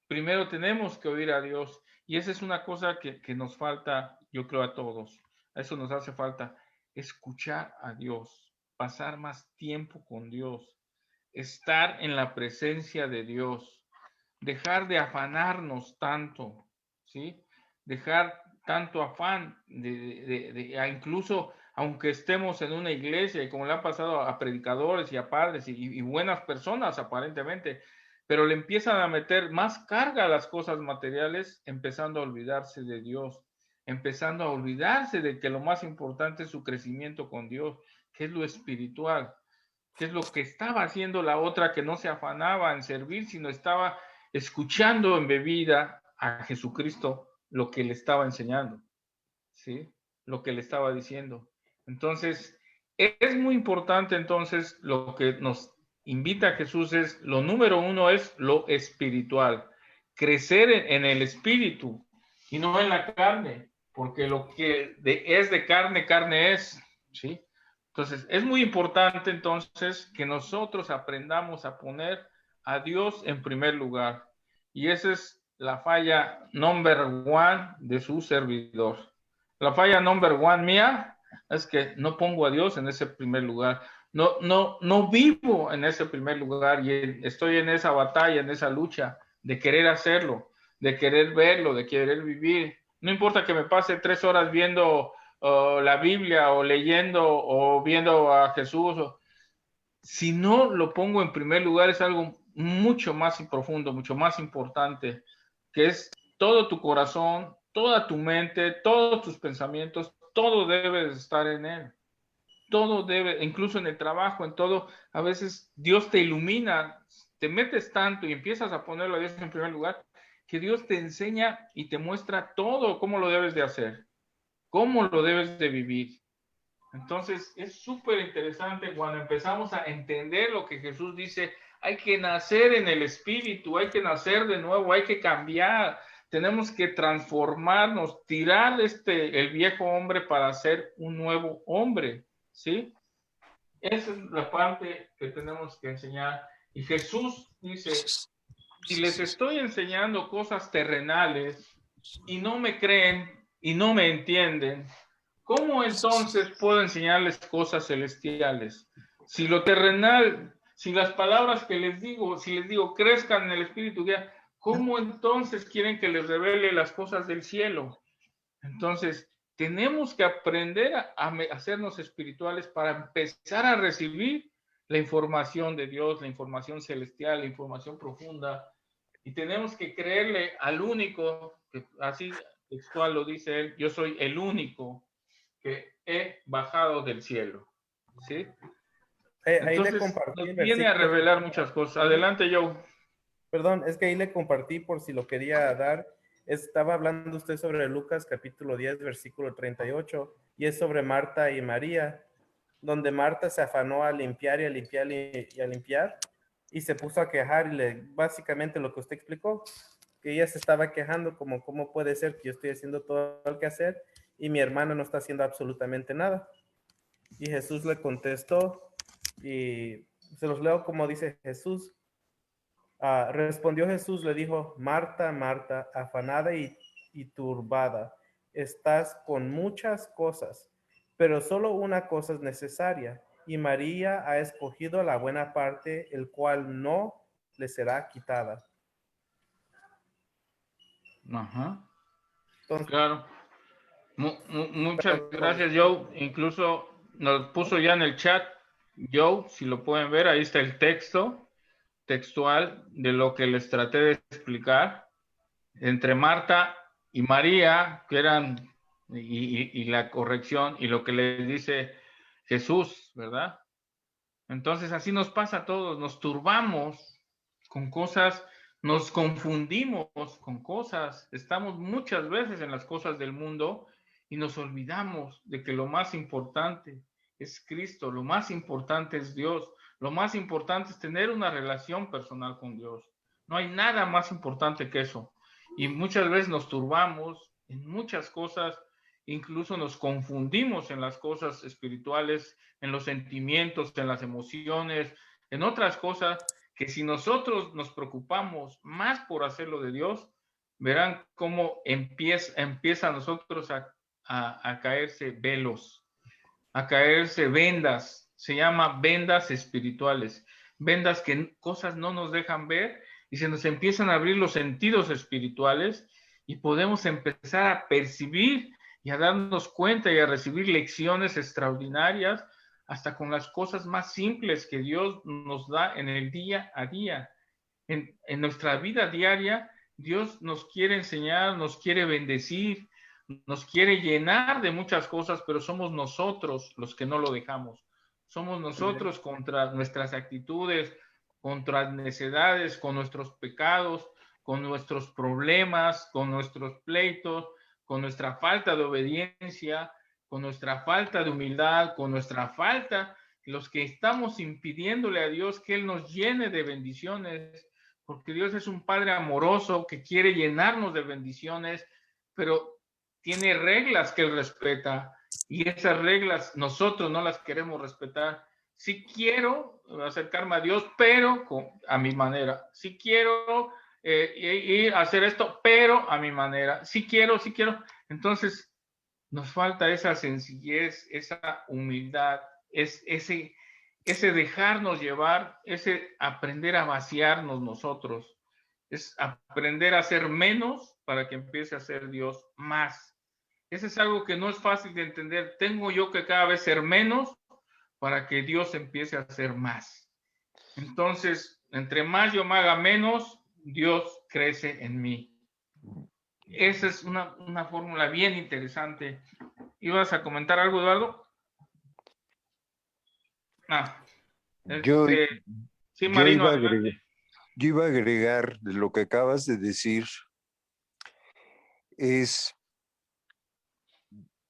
Primero tenemos que oír a Dios. Y esa es una cosa que nos falta, yo creo, a todos. A eso nos hace falta escuchar a Dios, pasar más tiempo con Dios, estar en la presencia de Dios, dejar de afanarnos tanto, ¿sí? Dejar tanto afán incluso aunque estemos en una iglesia, y como le ha pasado a predicadores y a padres y buenas personas aparentemente, pero le empiezan a meter más carga a las cosas materiales, empezando a olvidarse de Dios, empezando a olvidarse de que lo más importante es su crecimiento con Dios, que es lo espiritual, que es lo que estaba haciendo la otra, que no se afanaba en servir, sino estaba escuchando embebida a Jesucristo lo que le estaba enseñando. ¿sí? Lo que le estaba diciendo. Entonces, es muy importante entonces lo que nos invita Jesús es, lo número uno es lo espiritual, crecer en el espíritu y no en la carne, porque lo que es de carne, carne es, ¿sí? Entonces, es muy importante entonces que nosotros aprendamos a poner a Dios en primer lugar. Y esa es la falla number one de su servidor. La falla number one mía es que no pongo a Dios en ese primer lugar. No vivo en ese primer lugar y estoy en esa batalla, en esa lucha de querer hacerlo, de querer verlo, de querer vivir. No importa que me pase 3 horas viendo la Biblia o leyendo o viendo a Jesús. Si no lo pongo en primer lugar es algo mucho más profundo, mucho más importante, que es todo tu corazón, toda tu mente, todos tus pensamientos, todo debe estar en Él. Todo debe, incluso en el trabajo, en todo, a veces Dios te ilumina, te metes tanto y empiezas a ponerlo a Dios en primer lugar, que Dios te enseña y te muestra todo cómo lo debes de hacer, cómo lo debes de vivir. Entonces, es súper interesante cuando empezamos a entender lo que Jesús dice. Hay que nacer en el espíritu, hay que nacer de nuevo, hay que cambiar. Tenemos que transformarnos, tirar el viejo hombre para ser un nuevo hombre, ¿sí? Esa es la parte que tenemos que enseñar. Y Jesús dice, si les estoy enseñando cosas terrenales y no me creen y no me entienden, ¿cómo entonces puedo enseñarles cosas celestiales? Si lo terrenal, si las palabras que les digo, si les digo crezcan en el espíritu, ¿cómo entonces quieren que les revele las cosas del cielo? Entonces, tenemos que aprender a hacernos espirituales para empezar a recibir la información de Dios, la información celestial, la información profunda. Y tenemos que creerle al único, que así textual lo dice él, yo soy el único que he bajado del cielo. ¿Sí?
Ahí le
Entonces,
compartí
nos
el
viene a
versículo.
revelar muchas cosas. Adelante, Joe.
Perdón, es que ahí le compartí por si lo quería dar. Estaba hablando usted sobre Lucas capítulo 10, versículo 38, y es sobre Marta y María, donde Marta se afanó a limpiar y a limpiar y a limpiar, y se puso a quejar, y básicamente lo que usted explicó, que ella se estaba quejando como, ¿cómo puede ser que yo estoy haciendo todo lo que hacer y mi hermano no está haciendo absolutamente nada? Y Jesús le contestó, y se los leo como dice Jesús. Respondió Jesús, le dijo, Marta, Marta, afanada y turbada, estás con muchas cosas, pero solo una cosa es necesaria, y María ha escogido la buena parte, el cual no le será quitada.
Ajá.
Entonces,
Claro. Muchas gracias, Joe. Incluso nos puso ya en el chat, Joe, si lo pueden ver, ahí está el texto textual de lo que les traté de explicar entre Marta y María, que eran, y la corrección, y lo que les dice Jesús, ¿verdad? Entonces así nos pasa a todos, nos turbamos con cosas, nos confundimos con cosas, estamos muchas veces en las cosas del mundo y nos olvidamos de que lo más importante es Cristo, lo más importante es Dios, lo más importante es tener una relación personal con Dios. No hay nada más importante que eso. Y muchas veces nos turbamos en muchas cosas, incluso nos confundimos en las cosas espirituales, en los sentimientos, en las emociones, en otras cosas que si nosotros nos preocupamos más por hacer lo de Dios, verán cómo empieza a nosotros a caerse velos, a caerse vendas, se llama vendas espirituales, vendas que cosas no nos dejan ver y se nos empiezan a abrir los sentidos espirituales y podemos empezar a percibir y a darnos cuenta y a recibir lecciones extraordinarias hasta con las cosas más simples que Dios nos da en el día a día. En nuestra vida diaria, Dios nos quiere enseñar, nos quiere bendecir, nos quiere llenar de muchas cosas, pero somos nosotros los que no lo dejamos. Somos nosotros contra nuestras actitudes, contra necedades, con nuestros pecados, con nuestros problemas, con nuestros pleitos, con nuestra falta de obediencia, con nuestra falta de humildad, con nuestra falta, los que estamos impidiéndole a Dios que Él nos llene de bendiciones, porque Dios es un Padre amoroso que quiere llenarnos de bendiciones, pero tiene reglas que Él respeta, y esas reglas nosotros no las queremos respetar. Sí quiero acercarme a Dios, pero a mi manera. Sí quiero ir a hacer esto, pero a mi manera. Sí quiero. Entonces, nos falta esa sencillez, esa humildad, ese dejarnos llevar, ese aprender a vaciarnos nosotros, es aprender a ser menos para que empiece a ser Dios más. Ese es algo que no es fácil de entender. Tengo yo que cada vez ser menos para que Dios empiece a ser más. Entonces, entre más yo me haga menos, Dios crece en mí. Esa es una fórmula bien interesante. ¿Ibas a comentar algo, Eduardo?
Yo,
sí, Marino,
yo iba a agregar de lo que acabas de decir, es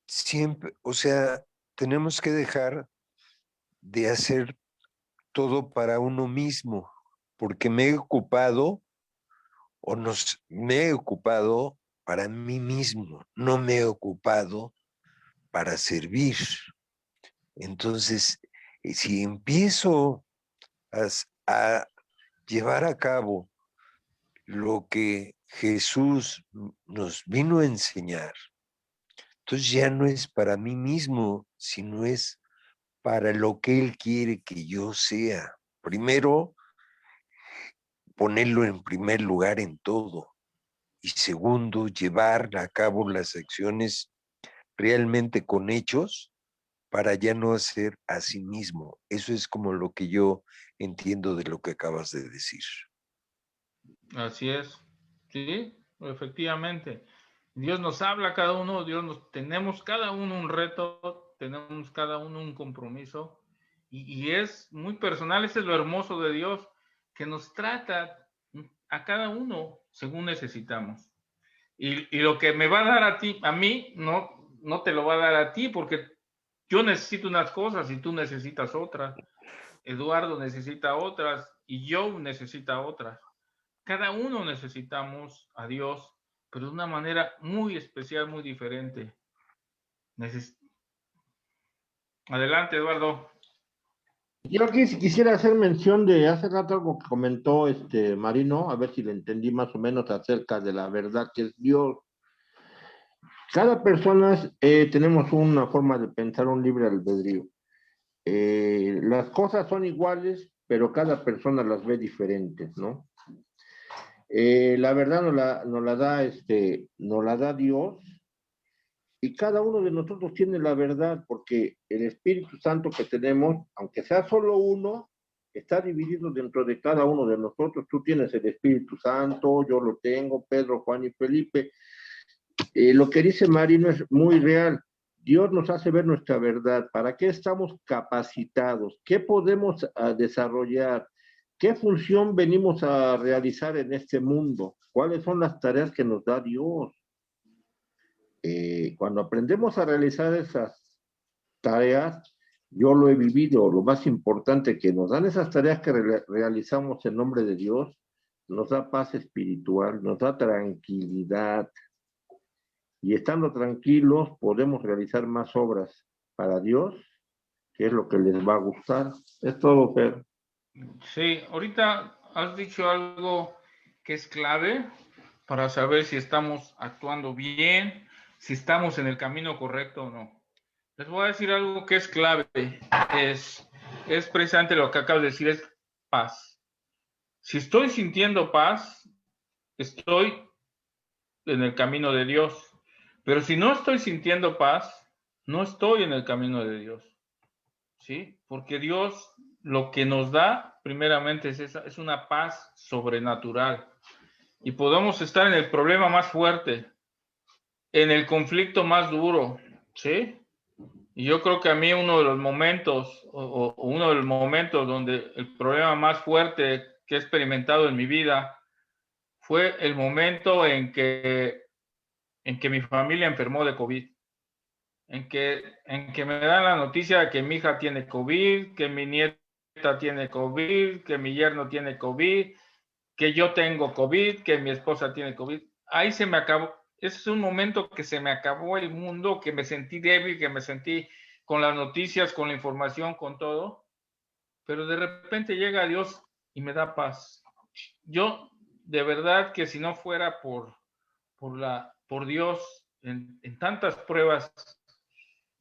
siempre, o sea, tenemos que dejar de hacer todo para uno mismo, porque me he ocupado para mí mismo, no me he ocupado para servir. Entonces, si empiezo a llevar a cabo lo que Jesús nos vino a enseñar, entonces ya no es para mí mismo, sino es para lo que Él quiere que yo sea. Primero, ponerlo en primer lugar en todo. Y segundo, llevar a cabo las acciones realmente con hechos para ya no hacer a sí mismo. Eso es como lo que yo entiendo de lo que acabas de decir.
Así es, sí, efectivamente. Dios nos habla a cada uno, tenemos cada uno un reto, tenemos cada uno un compromiso, y es muy personal. Ese es lo hermoso de Dios, que nos trata a cada uno según necesitamos. Y lo que me va a dar a mí, no te lo va a dar a ti, porque yo necesito unas cosas y tú necesitas otras. Eduardo necesita otras y Joe necesita otras. Cada uno necesitamos a Dios, pero de una manera muy especial, muy diferente. Adelante, Eduardo.
Yo quisiera hacer mención de hace rato algo que comentó Marino, a ver si le entendí más o menos acerca de la verdad que es Dios. Cada persona tenemos una forma de pensar, un libre albedrío. Las cosas son iguales, pero cada persona las ve diferentes, ¿no? La verdad nos la da Dios, y cada uno de nosotros tiene la verdad, porque el Espíritu Santo que tenemos, aunque sea solo uno, está dividido dentro de cada uno de nosotros. Tú tienes el Espíritu Santo, yo lo tengo, Pedro, Juan y Felipe. Lo que dice Marino es muy real. Dios nos hace ver nuestra verdad. ¿Para qué estamos capacitados? ¿Qué podemos desarrollar? ¿Qué función venimos a realizar en este mundo? ¿Cuáles son las tareas que nos da Dios? Cuando aprendemos a realizar esas tareas, yo lo he vivido, lo más importante que nos dan esas tareas que realizamos en nombre de Dios, nos da paz espiritual, nos da tranquilidad, y estando tranquilos podemos realizar más obras para Dios, que es lo que les va a gustar. Es todo, Fer.
Sí, ahorita has dicho algo que es clave para saber si estamos actuando bien, si estamos en el camino correcto o no. Les voy a decir algo que es clave, es precisamente lo que acabo de decir, es paz. Si estoy sintiendo paz, estoy en el camino de Dios. Pero si no estoy sintiendo paz, no estoy en el camino de Dios. ¿Sí? Porque Dios lo que nos da, primeramente, es una paz sobrenatural. Y podemos estar en el problema más fuerte, en el conflicto más duro, ¿sí? Y yo creo que a mí uno de los momentos donde el problema más fuerte que he experimentado en mi vida fue el momento en que en que mi familia enfermó de COVID, en que me dan la noticia de que mi hija tiene COVID, que mi nieta tiene COVID, que mi yerno tiene COVID, que yo tengo COVID, que mi esposa tiene COVID. Ahí se me acabó. Ese es un momento que se me acabó el mundo, que me sentí débil, que me sentí con las noticias, con la información, con todo. Pero de repente llega Dios y me da paz. Yo, de verdad, que si no fuera por Dios en tantas pruebas,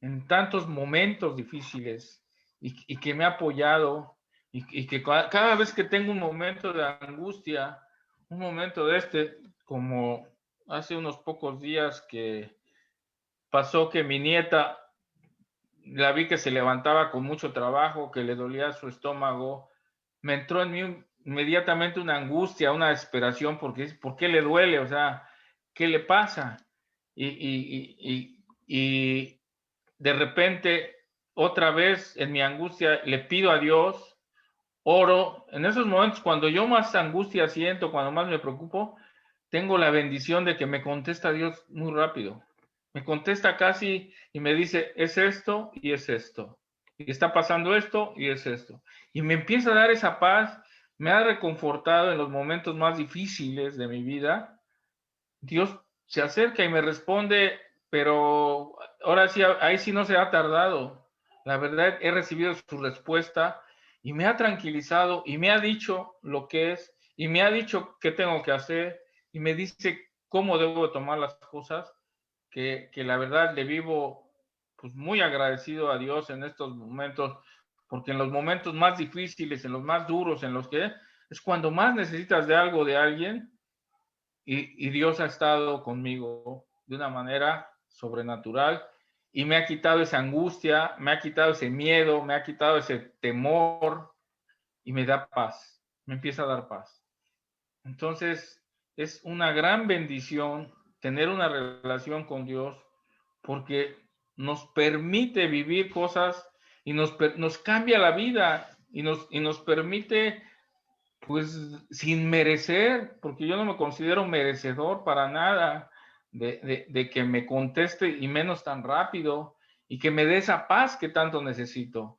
en tantos momentos difíciles, y que me ha apoyado, y que cada vez que tengo un momento de angustia, un momento de como hace unos pocos días que pasó que mi nieta, la vi que se levantaba con mucho trabajo, que le dolía su estómago, me entró en mí inmediatamente una angustia, una desesperación, porque ¿por qué le duele? O sea, ¿qué le pasa? Y de repente, otra vez en mi angustia, le pido a Dios, oro. En esos momentos, cuando yo más angustia siento, cuando más me preocupo, tengo la bendición de que me contesta Dios muy rápido. Me contesta casi y me dice, es esto y es esto. Y está pasando esto y es esto. Y me empieza a dar esa paz, me ha reconfortado en los momentos más difíciles de mi vida. Dios se acerca y me responde, pero ahora sí, ahí sí no se ha tardado. La verdad, he recibido su respuesta y me ha tranquilizado y me ha dicho lo que es y me ha dicho qué tengo que hacer y me dice cómo debo tomar las cosas, que la verdad le vivo pues muy agradecido a Dios en estos momentos, porque en los momentos más difíciles, en los más duros, en los que es cuando más necesitas de algo de alguien, y Dios ha estado conmigo de una manera sobrenatural y me ha quitado esa angustia, me ha quitado ese miedo, me ha quitado ese temor y me da paz, me empieza a dar paz. Entonces, es una gran bendición tener una relación con Dios porque nos permite vivir cosas y nos cambia la vida y nos permite, pues, sin merecer, porque yo no me considero merecedor para nada de que me conteste y menos tan rápido y que me dé esa paz que tanto necesito,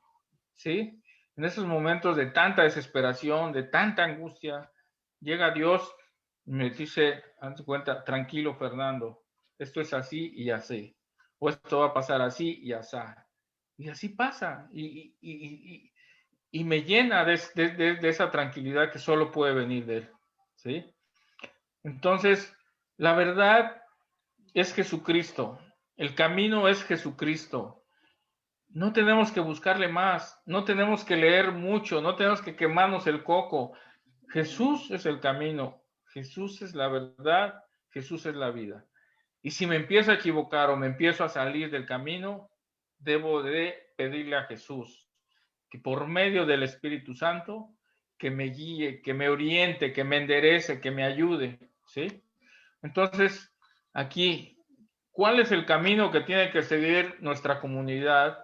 ¿sí? En esos momentos de tanta desesperación, de tanta angustia, llega Dios y me dice, hazte cuenta, tranquilo, Fernando, esto es así y así, o esto va a pasar así y así. Y así pasa, y me llena de esa tranquilidad que solo puede venir de Él, ¿sí? Entonces, la verdad es Jesucristo, el camino es Jesucristo. No tenemos que buscarle más, no tenemos que leer mucho, no tenemos que quemarnos el coco. Jesús es el camino, Jesús es la verdad, Jesús es la vida. Y si me empiezo a equivocar o me empiezo a salir del camino, debo de pedirle a Jesús que por medio del Espíritu Santo, que me guíe, que me oriente, que me enderece, que me ayude, ¿sí? Entonces, aquí, ¿cuál es el camino que tiene que seguir nuestra comunidad?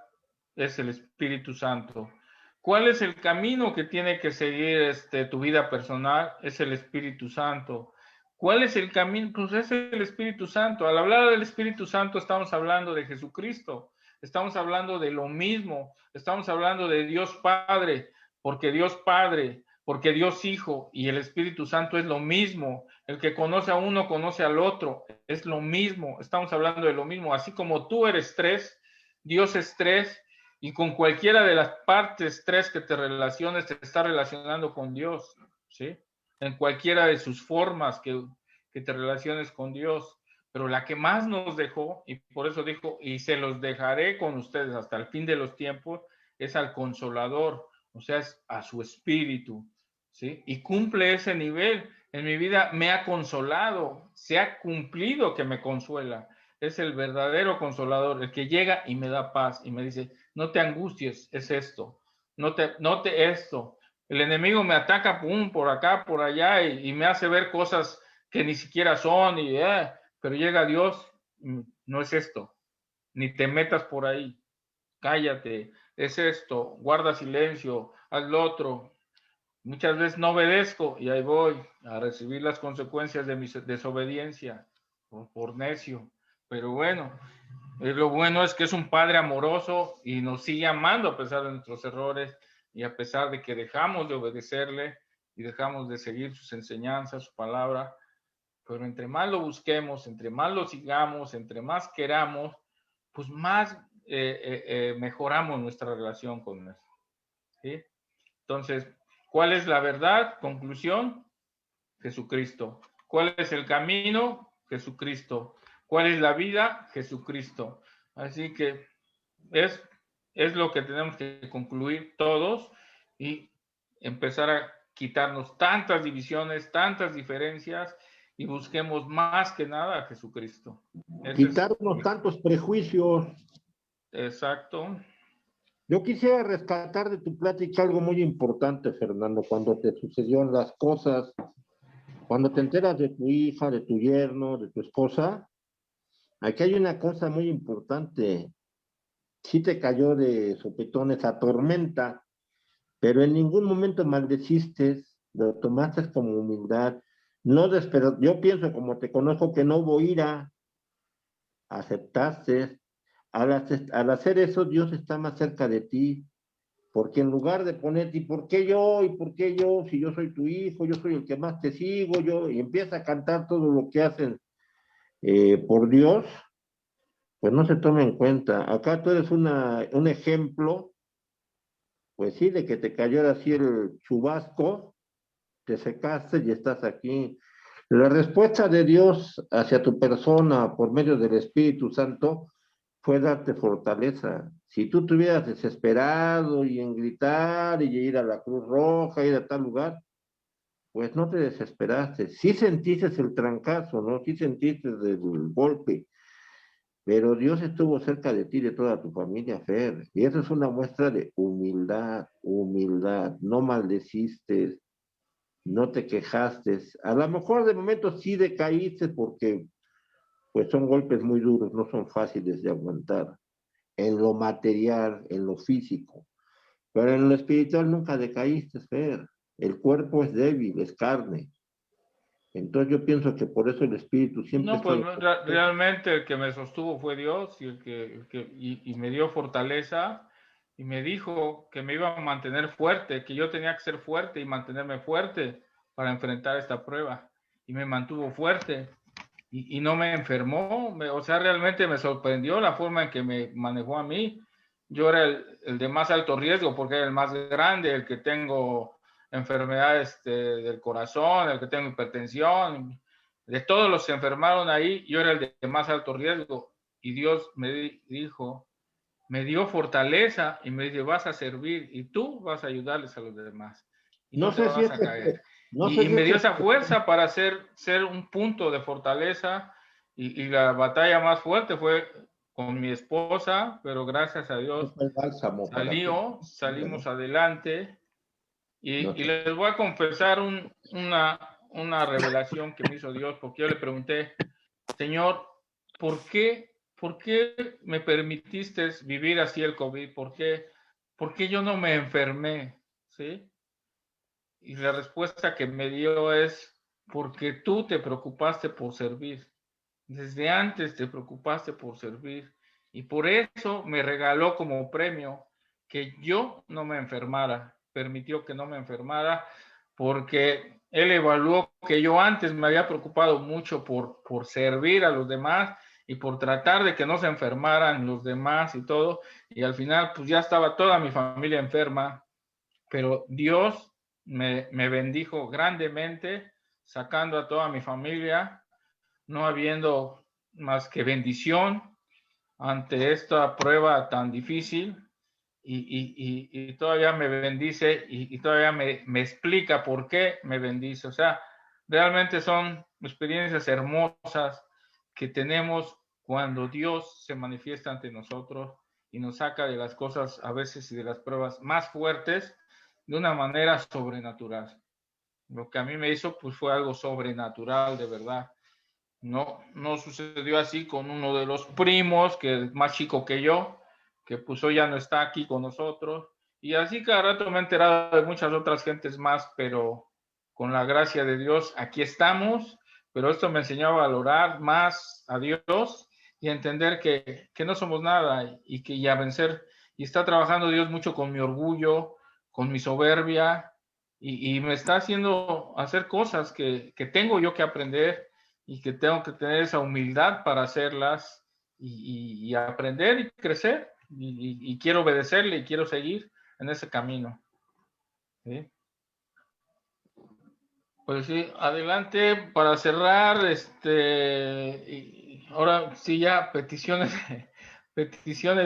Es el Espíritu Santo. ¿Cuál es el camino que tiene que seguir tu vida personal? Es el Espíritu Santo. ¿Cuál es el camino? Pues es el Espíritu Santo. Al hablar del Espíritu Santo estamos hablando de Jesucristo. Estamos hablando de lo mismo. Estamos hablando de Dios Padre, porque Dios Padre, porque Dios Hijo y el Espíritu Santo es lo mismo. El que conoce a uno conoce al otro. Es lo mismo. Estamos hablando de lo mismo. Así como tú eres tres, Dios es tres. Y con cualquiera de las partes tres que te relaciones, te está relacionando con Dios, ¿sí? En cualquiera de sus formas que te relaciones con Dios. Pero la que más nos dejó, y por eso dijo, y se los dejaré con ustedes hasta el fin de los tiempos, es al Consolador, o sea, es a su Espíritu, ¿sí? Y cumple ese nivel. En mi vida me ha consolado, se ha cumplido que me consuela. Es el verdadero consolador, el que llega y me da paz y me dice, no te angusties, es esto, no te esto. El enemigo me ataca por acá, por allá y me hace ver cosas que ni siquiera son, pero llega Dios, no es esto, ni te metas por ahí, cállate, es esto, guarda silencio, haz lo otro. Muchas veces no obedezco y ahí voy a recibir las consecuencias de mi desobediencia. por necio. Pero bueno, lo bueno es que es un Padre amoroso y nos sigue amando a pesar de nuestros errores y a pesar de que dejamos de obedecerle y dejamos de seguir sus enseñanzas, su palabra. Pero entre más lo busquemos, entre más lo sigamos, entre más queramos, pues más mejoramos nuestra relación con él. ¿Sí? Entonces, ¿cuál es la verdad? Conclusión, Jesucristo. ¿Cuál es el camino? Jesucristo. ¿Cuál es la vida? Jesucristo. Así que es lo que tenemos que concluir todos y empezar a quitarnos tantas divisiones, tantas diferencias y busquemos más que nada a Jesucristo.
Quitarnos tantos prejuicios.
Exacto.
Yo quisiera rescatar de tu plática algo muy importante, Fernando, cuando te sucedieron las cosas, cuando te enteras de tu hija, de tu yerno, de tu esposa. Aquí hay una cosa muy importante. Sí te cayó de sopetón esa tormenta, pero en ningún momento maldeciste, lo tomaste como humildad. No yo pienso, como te conozco, que no hubo ira, aceptaste. Al hacer eso, Dios está más cerca de ti, porque en lugar de ponerte, ¿y por qué yo? ¿Y por qué yo? Si yo soy tu hijo, yo soy el que más te sigo, y empieza a cantar todo lo que hacen por Dios, pues no se toma en cuenta. Acá tú eres un ejemplo, pues sí, de que te cayó así el chubasco, te secaste y estás aquí. La respuesta de Dios hacia tu persona por medio del Espíritu Santo fue darte fortaleza. Si tú te hubieras desesperado y en gritar y ir a la Cruz Roja, ir a tal lugar, pues no te desesperaste. Sí sentiste el trancazo, ¿no? Sí sentiste el golpe, pero Dios estuvo cerca de ti, de toda tu familia, Fer. Y eso es una muestra de humildad, humildad. No maldeciste, no te quejaste. A lo mejor de momento sí decaíste porque pues son golpes muy duros, no son fáciles de aguantar. En lo material, en lo físico. Pero en lo espiritual nunca decaíste, Fer. El cuerpo es débil, es carne. Entonces yo pienso que por eso el espíritu siempre
No,
está...
pues realmente el que me sostuvo fue Dios y y me dio fortaleza y me dijo que me iba a mantener fuerte, que yo tenía que ser fuerte y mantenerme fuerte para enfrentar esta prueba. Y me mantuvo fuerte y no me enfermó. O sea, realmente me sorprendió la forma en que me manejó a mí. Yo era el de más alto riesgo porque era el más grande, el que tengo enfermedades del corazón, el que tengo hipertensión. De todos los que se enfermaron ahí, yo era el de más alto riesgo. Y Dios me dijo, me dio fortaleza y me dice, vas a servir y tú vas a ayudarles a los demás. Y
No
no te
sé si
vas
es
a caer.
no sé si
Me dio
es
esa fuerza para ser un punto de fortaleza y la batalla más fuerte fue con mi esposa, pero gracias a Dios
el bálsamo para ti.
salimos adelante
No
y
sé.
les voy a confesar una revelación que me hizo Dios, porque yo le pregunté, Señor, ¿por qué me permitiste vivir así el COVID? ¿Por qué yo no me enfermé? ¿Sí? Y la respuesta que me dio es, porque tú te preocupaste por servir. Desde antes te preocupaste por servir. Y por eso me regaló como premio que yo no me enfermara. Permitió que no me enfermara porque él evaluó que yo antes me había preocupado mucho por servir a los demás y por tratar de que no se enfermaran los demás y todo. Y al final, pues ya estaba toda mi familia enferma. Pero Dios me bendijo grandemente, sacando a toda mi familia, no habiendo más que bendición ante esta prueba tan difícil. Y todavía me bendice y todavía me explica por qué me bendice. O sea, realmente son experiencias hermosas que tenemos cuando Dios se manifiesta ante nosotros y nos saca de las cosas a veces y de las pruebas más fuertes de una manera sobrenatural. Lo que a mí me hizo pues fue algo sobrenatural de verdad. No sucedió así con uno de los primos que es más chico que yo, que pues hoy ya no está aquí con nosotros. Y así cada rato me he enterado de muchas otras gentes más, pero con la gracia de Dios aquí estamos, pero esto me enseñó a valorar más a Dios y a entender que no somos nada y a vencer. Y está trabajando Dios mucho con mi orgullo, con mi soberbia, y me está haciendo hacer cosas que tengo yo que aprender y que tengo que tener esa humildad para hacerlas y aprender y crecer. Y quiero obedecerle y quiero seguir en ese camino. ¿Sí? Pues sí, adelante para cerrar, y ahora sí ya peticiones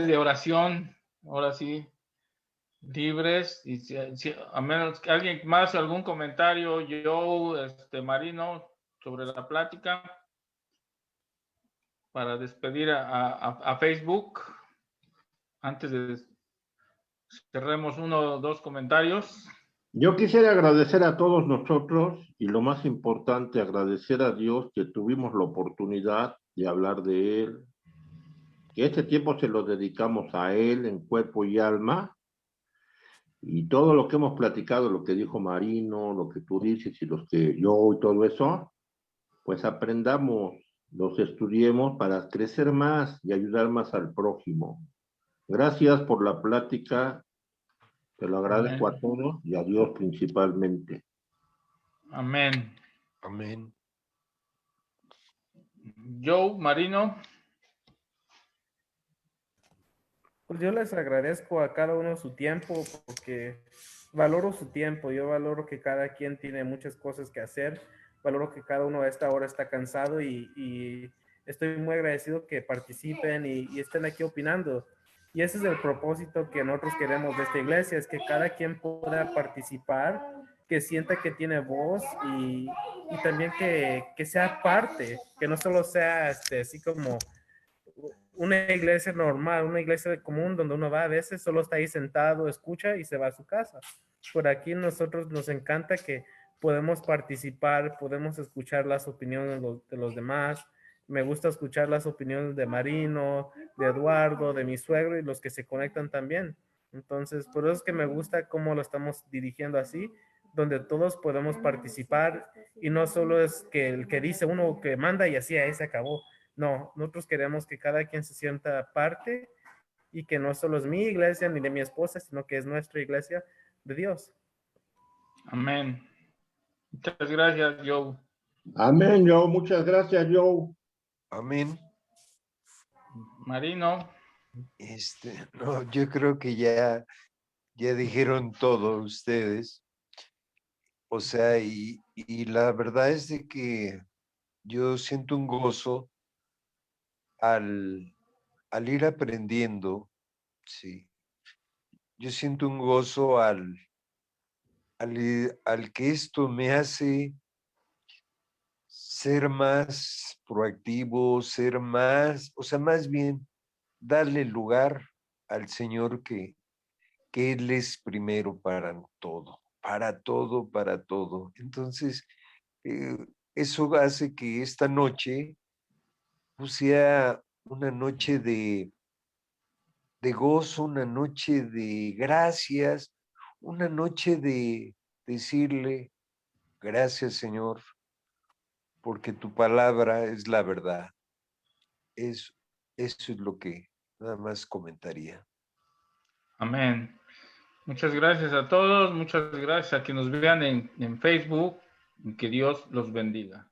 de oración, ahora sí, libres, y a menos que alguien más, algún comentario, yo, Marino, sobre la plática, para despedir a Facebook, antes de cerremos uno o dos comentarios.
Yo quisiera agradecer a todos nosotros y lo más importante, agradecer a Dios que tuvimos la oportunidad de hablar de Él, que este tiempo se lo dedicamos a Él en cuerpo y alma, y todo lo que hemos platicado, lo que dijo Marino, lo que tú dices y los que yo y todo eso, pues aprendamos, los estudiemos para crecer más y ayudar más al prójimo. Gracias por la plática, te lo agradezco a
Amén.
todos y a Dios principalmente.
Amén.
Amén.
Joe, Marino.
Pues yo les agradezco a cada uno su tiempo porque valoro su tiempo. Yo valoro que cada quien tiene muchas cosas que hacer. Valoro que cada uno a esta hora está cansado y estoy muy agradecido que participen y estén aquí opinando. Y ese es el propósito que nosotros queremos de esta iglesia, es que cada quien pueda participar, que sienta que tiene voz y también que sea parte, que no solo sea así como una iglesia normal, una iglesia común donde uno va a veces, solo está ahí sentado, escucha y se va a su casa. Por aquí nosotros nos encanta que podemos participar, podemos escuchar las opiniones de los demás. Me gusta escuchar las opiniones de Marino, de Eduardo, de mi suegro y los que se conectan también. Entonces, por eso es que me gusta cómo lo estamos dirigiendo así, donde todos podemos participar y no solo es que el que dice uno que manda y así ahí se acabó. No, nosotros queremos que cada quien se sienta parte y que no solo es mi iglesia ni de mi esposa, sino que es nuestra iglesia de Dios.
Amén. Muchas gracias, Joe.
Amén, Joe. Muchas gracias, Joe.
Amén.
Marino.
No, yo creo que ya dijeron todo ustedes. O sea, y la verdad es de que yo siento un gozo al ir aprendiendo, sí. Yo siento un gozo al que esto me hace ser más proactivo, ser más, o sea, más bien darle lugar al Señor que Él es primero para todo, para todo, para todo. Entonces, eso hace que esta noche pues, sea una noche de gozo, una noche de gracias, una noche de decirle, gracias Señor, porque tu palabra es la verdad. Eso es lo que nada más comentaría.
Amén. Muchas gracias a todos, muchas gracias a quienes nos vean en Facebook, y que Dios los bendiga.